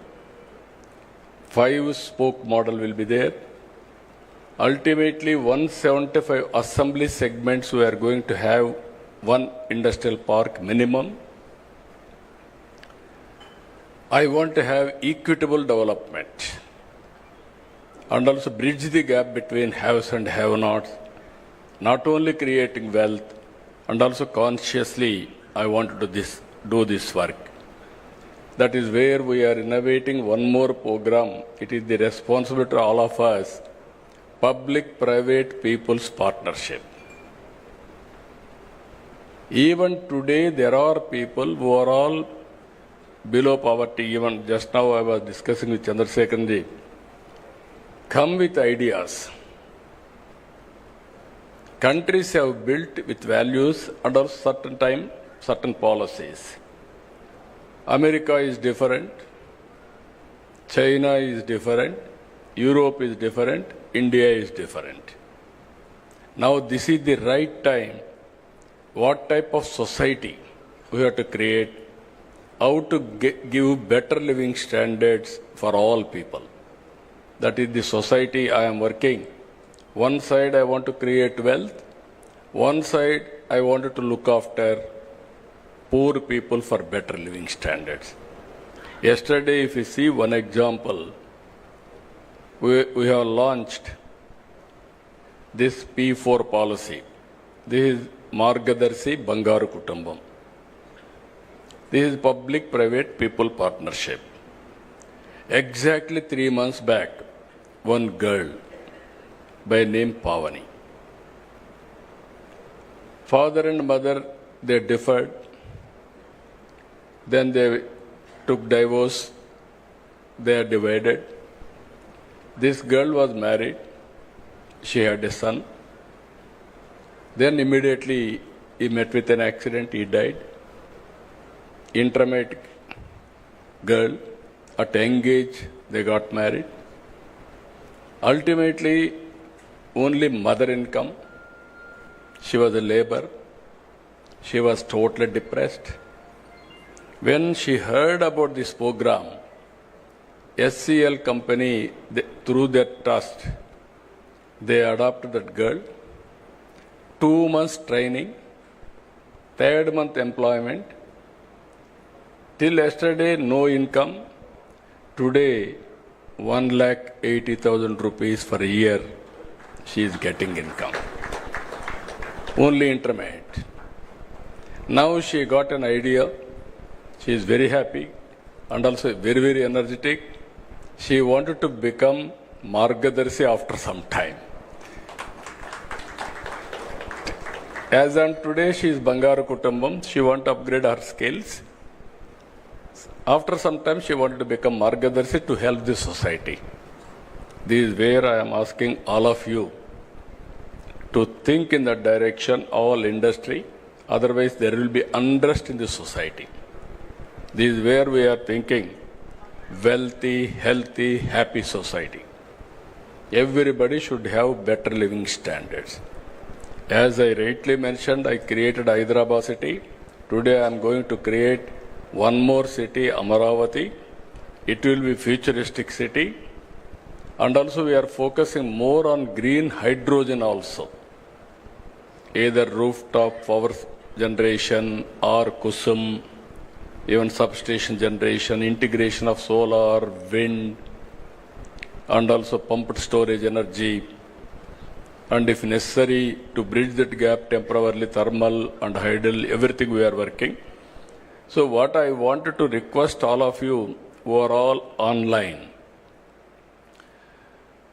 5-spoke model will be there. Ultimately, 175 assembly segments we are going to have one industrial park minimum. I want to have equitable development and also bridge the gap between haves and have-nots, not only creating wealth, and also consciously I want to do this work. That is where we are innovating one more program. It is the responsibility of all of us, public-private people's partnership. Even today, there are people who are all below poverty. Even just now I was discussing with Chandrasekharan, come with ideas. Countries have built with values under certain time, certain policies. America is different, China is different, Europe is different, India is different. Now this is the right time. What type of society we have to create, how to give better living standards for all people. That is the society I am working. One side I want to create wealth, one side I wanted to look after poor people for better living standards. Yesterday, if you see one example, we have launched this P4 policy. This is Margadarshi Bangaru Kutumbam. This is public-private people partnership. Exactly 3 months back, one girl by name Pavani. Father and mother, they differed. Then they took divorce. They are divided. This girl was married. She had a son. Then immediately he met with an accident. He died. Intermediate girl, at young age, they got married. Ultimately, only mother income. She was a labor. She was totally depressed. When she heard about this program, SCL company, through their trust, they adopted that girl. 2 months training, 3rd month employment. Till yesterday, no income. Today, 1,80,000 rupees for a year, she is getting income. Only intermediate. Now she got an idea. She is very happy and also very, very energetic. She wanted to become Margadarshi after some time. As on today, she is Bangaru Kutumbam. She wants to upgrade her skills. After some time, she wanted to become Margadarshi to help the society. This is where I am asking all of you to think in that direction, all industry. Otherwise, there will be unrest in the society. This is where we are thinking wealthy, healthy, happy society. Everybody should have better living standards. As I rightly mentioned, I created Hyderabad city. Today I am going to create one more city, Amaravati. It will be futuristic city. And also we are focusing more on green hydrogen also. Either rooftop power generation or Kusum, even substation generation, integration of solar, wind, and also pumped storage energy. And if necessary, to bridge that gap temporarily, thermal and hydel, everything we are working. So what I wanted to request all of you who are all online,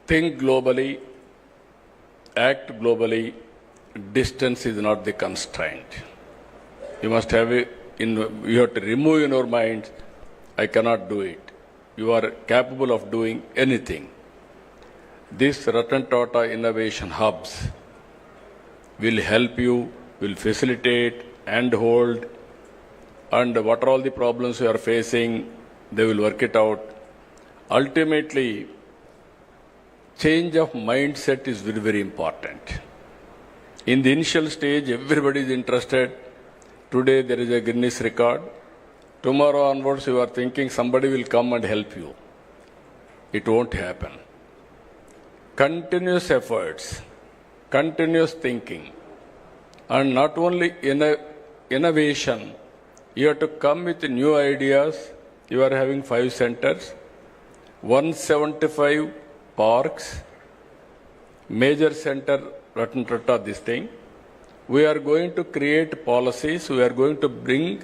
think globally, act globally. Distance is not the constraint. You must have you have to remove in your mind, I cannot do it. You are capable of doing anything. This Ratan Tata Innovation Hubs will help you, will facilitate and hold and what are all the problems we are facing, they will work it out. Ultimately, change of mindset is very, very important. In the initial stage, everybody is interested. Today, there is a Guinness record. Tomorrow onwards, you are thinking somebody will come and help you. It won't happen. Continuous efforts, continuous thinking, and not only innovation, you have to come with new ideas. You are having 5 centers, 175 parks, major center, Ratan Tata, this thing. We are going to create policies. We are going to bring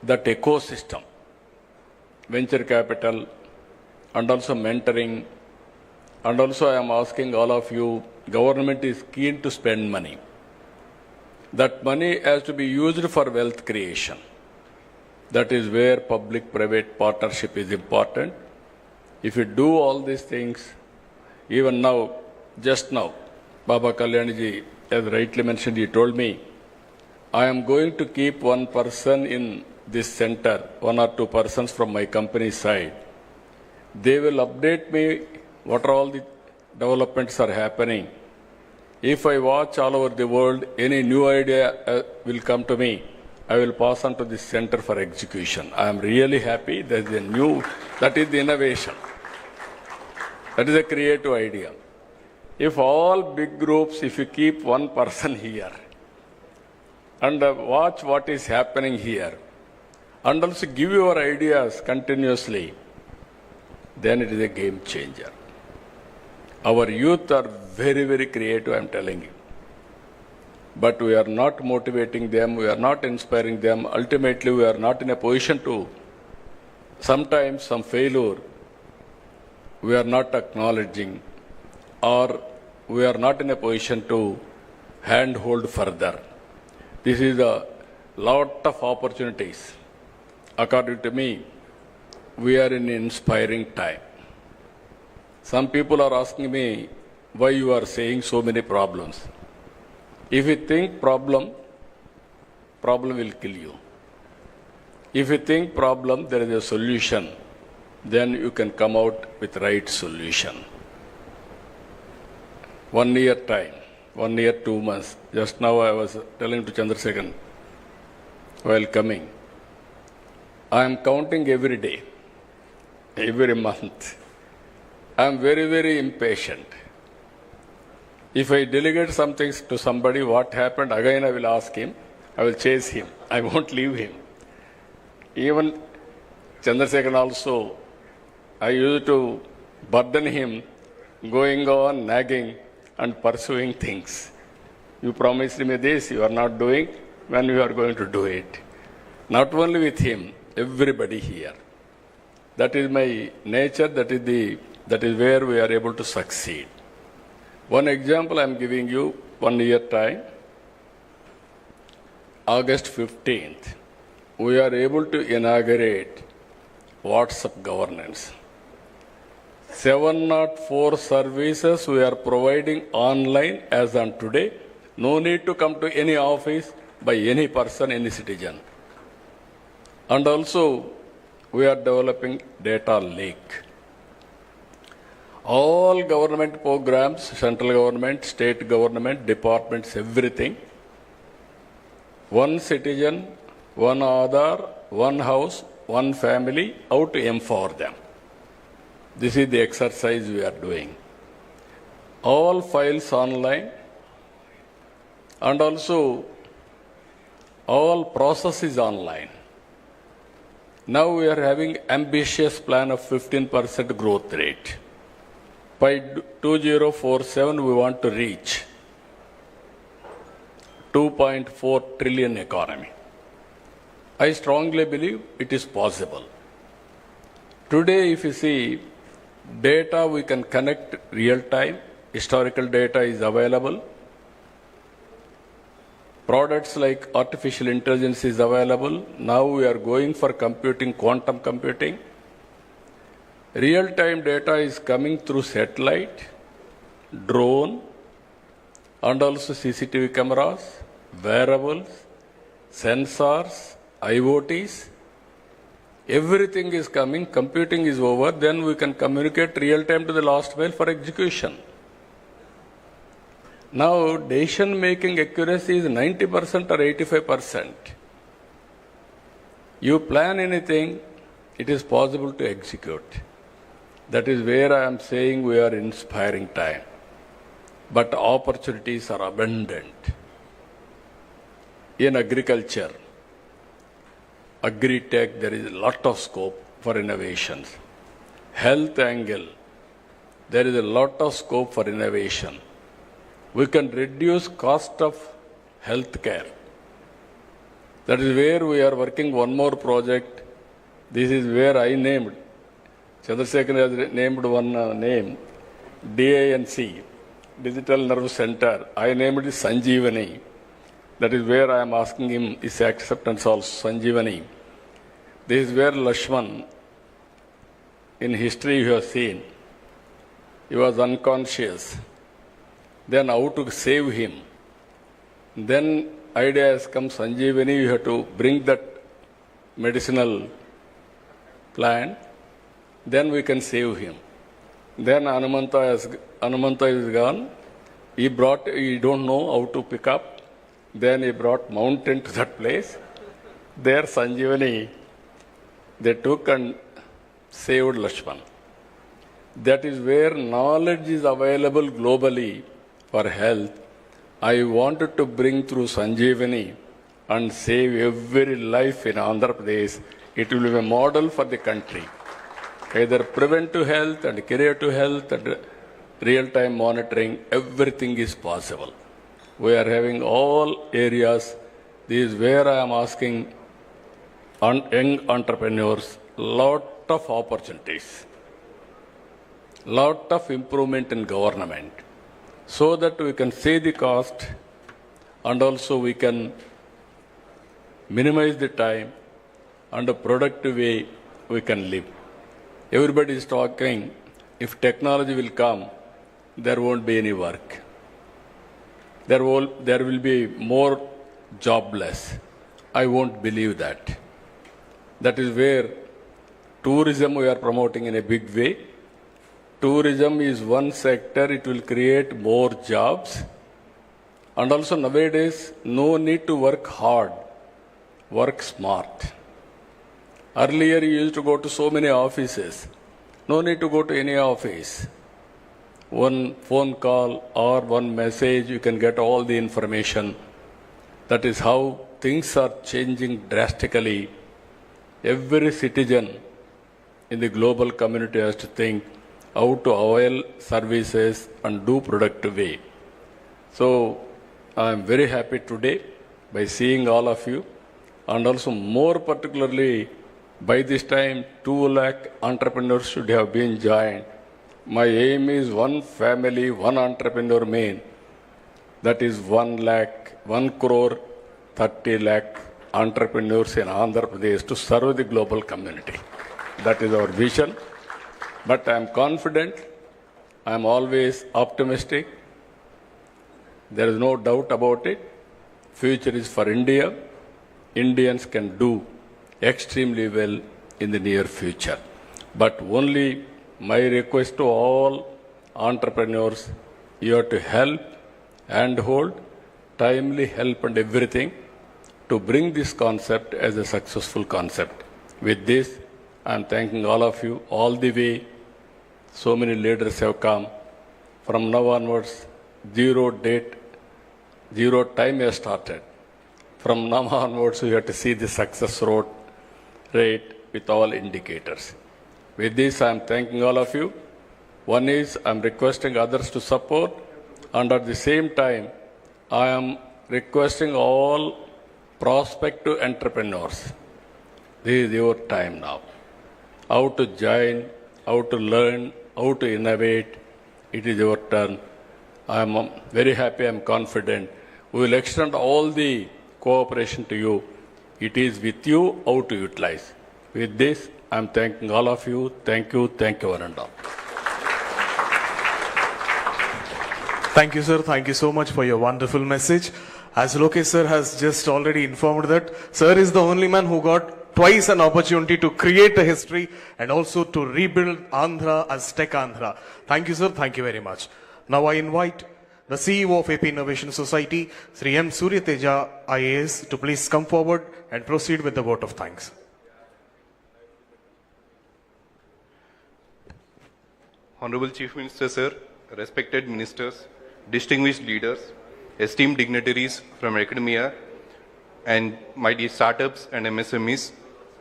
that ecosystem, venture capital, and also mentoring. And also I am asking all of you, government is keen to spend money. That money has to be used for wealth creation. That is where public-private partnership is important. If you do all these things, even now, just now, Baba Kalyanji, as rightly mentioned, he told me, I am going to keep one person in this center, 1 or 2 persons from my company side. They will update me what are all the developments are happening. If I watch all over the world, any new idea will come to me. I will pass on to this center for execution. I am really happy. There is a new, that is the innovation. That is a creative idea. If all big groups, if you keep one person here and watch what is happening here and also give your ideas continuously, then it is a game changer. Our youth are very, very creative, I am telling you. But we are not motivating them, we are not inspiring them. Ultimately, we are not in a position to, sometimes some failure, we are not acknowledging, or we are not in a position to handhold further. This is a lot of opportunities. According to me, we are in an inspiring time. Some people are asking me why you are saying so many problems. If you think problem will kill you. If you think problem, there is a solution, then you can come out with right solution. 1 year time, 1 year, 2 months. Just now I was telling to Chandrasekhan while coming, I am counting every day, every month. I am very, very impatient. If I delegate some things to somebody, what happened, again I will ask him, I will chase him, I won't leave him. Even Chandrasekhan also, I used to burden him, going on, nagging and pursuing things. You promised me this, you are not doing, when you are going to do it. Not only with him, everybody here. That is my nature, that is where we are able to succeed. One example I am giving you, 1 year time. August 15th, we are able to inaugurate WhatsApp governance. 704 services we are providing online as on today. No need to come to any office by any person, any citizen. And also, we are developing data lake. All government programs, central government, state government, departments, everything. One citizen, one Aadhaar, one house, one family, how to empower them. This is the exercise we are doing. All files online, and also all processes online. Now we are having ambitious plan of 15% growth rate. By 2047, we want to reach 2.4 trillion economy. I strongly believe it is possible. Today, if you see, data we can connect real time, historical data is available. Products like artificial intelligence is available. Now we are going for computing, quantum computing. Real-time data is coming through satellite, drone, and also CCTV cameras, wearables, sensors, IoTs, everything is coming, computing is over, then we can communicate real time to the last mile for execution. Now, decision making accuracy is 90% or 85%. You plan anything, it is possible to execute. That is where I am saying we are inspiring time. But opportunities are abundant. In agriculture, agri-tech, there is a lot of scope for innovations. Health angle, there is a lot of scope for innovation. We can reduce cost of health care. That is where we are working one more project. This is where I named, Chandrasekhar has named one name, DANC, Digital Nerve Center. I named it Sanjeevani. That is where I am asking him his acceptance also, Sanjeevani. This is where Lakshman, in history you have seen, he was unconscious. Then how to save him? Then idea has come, Sanjeevani, you have to bring that medicinal plant, then we can save him. Then Anumanta is gone. He don't know how to pick up. Then he brought mountain to that place. There Sanjeevani, they took and saved Lakshman. That is where knowledge is available globally for health. I wanted to bring through Sanjeevani and save every life in Andhra Pradesh. It will be a model for the country. Either preventive health and curative health and real-time monitoring, everything is possible. We are having all areas. This is where I am asking young entrepreneurs, lot of opportunities, lot of improvement in government, so that we can save the cost and also we can minimize the time and a productive way we can live. Everybody is talking, if technology will come, there won't be any work. There will be more jobless. I won't believe that. That is where tourism we are promoting in a big way. Tourism is one sector, it will create more jobs. And also nowadays, no need to work hard, work smart. Earlier you used to go to so many offices. No need to go to any office. One phone call or one message, you can get all the information. That is how things are changing drastically. Every citizen in the global community has to think how to avail services and do productive way. So I am very happy today by seeing all of you, and also more particularly by this time 2 lakh entrepreneurs should have been joined. My aim is one family, one entrepreneur main. That is 1 crore 30 lakh entrepreneurs in Andhra Pradesh to serve the global community. That is our vision. But I am confident, I am always optimistic. There is no doubt about it. Future is for India. Indians can do extremely well in the near future. But only my request to all entrepreneurs, you have to help and hold, timely help and everything to bring this concept as a successful concept. With this, I am thanking all of you all the way. So many leaders have come. From now onwards, zero time has started. From now onwards, we have to see the success rate with all indicators. With this, I am thanking all of you. One is, I am requesting others to support, and at the same time, I am requesting all prospective entrepreneurs. This is your time now. How to join, how to learn, how to innovate, it is your turn. I am very happy, I am confident. We will extend all the cooperation to you. It is with you how to utilize. With this, I am thanking all of you. Thank you, one and all. Thank you, sir. Thank you so much for your wonderful message. As Lokesh sir has just already informed that, sir is the only man who got twice an opportunity to create a history and also to rebuild Andhra as Tech Andhra. Thank you, sir. Thank you very much. Now I invite the CEO of AP Innovation Society, Sri M. Suryateja IAS, to please come forward and proceed with the vote of thanks. Honorable Chief Minister, sir, respected ministers, distinguished leaders, esteemed dignitaries from academia, and my dear startups and MSMEs,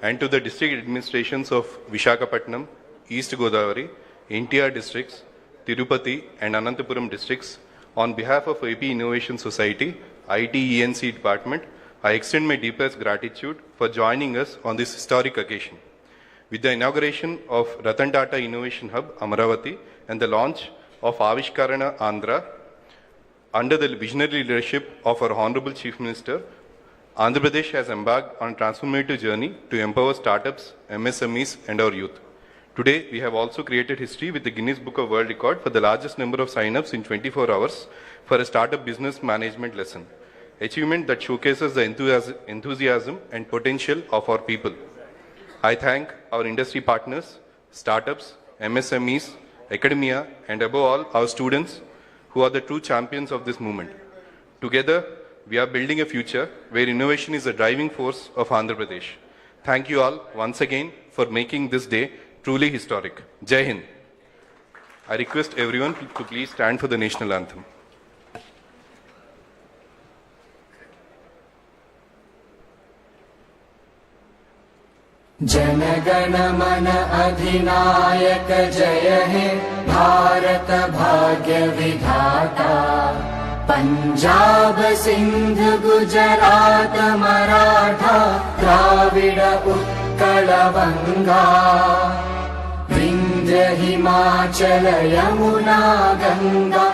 and to the district administrations of Visakhapatnam, East Godavari, NTR districts, Tirupati, and Anantapuram districts, on behalf of AP Innovation Society, IT ENC department, I extend my deepest gratitude for joining us on this historic occasion. With the inauguration of Ratan Tata Innovation Hub, Amaravati, and the launch of Avishkarana Andhra, under the visionary leadership of our Honorable Chief Minister, Andhra Pradesh has embarked on a transformative journey to empower startups, MSMEs, and our youth. Today, we have also created history with the Guinness Book of World Record for the largest number of sign-ups in 24 hours for a startup business management lesson, achievement that showcases the enthusiasm and potential of our people. I thank our industry partners, startups, MSMEs, academia, and above all, our students who are the true champions of this movement. Together, we are building a future where innovation is the driving force of Andhra Pradesh. Thank you all once again for making this day truly historic. Jai Hind. I request everyone to please stand for the national anthem. जनगण मन अधिनायक जय हे भारत भाग्य विधाता पंजाब सिंध गुजरात मराठा द्राविड उत्कल बंगा विंध्य हिमाचल यमुना गंगा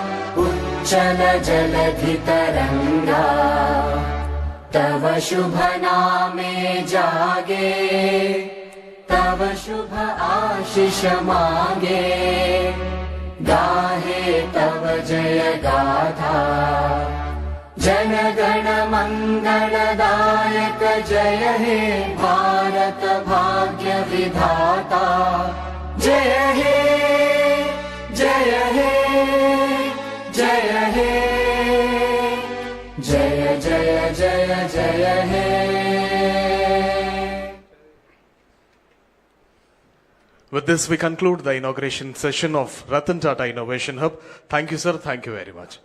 उच्चल जलधि तरंगा तव शुभ नामे जागे तव शुभ आशीष मांगे गाहे तव जय गाथा जन गण मंगलदायक जय हे भारत भाग्य विधाता जय हे जय हे जय हे जय जय जय जय हे. With this, we conclude the inauguration session of Ratan Tata Innovation Hub. Thank you, sir. Thank you very much.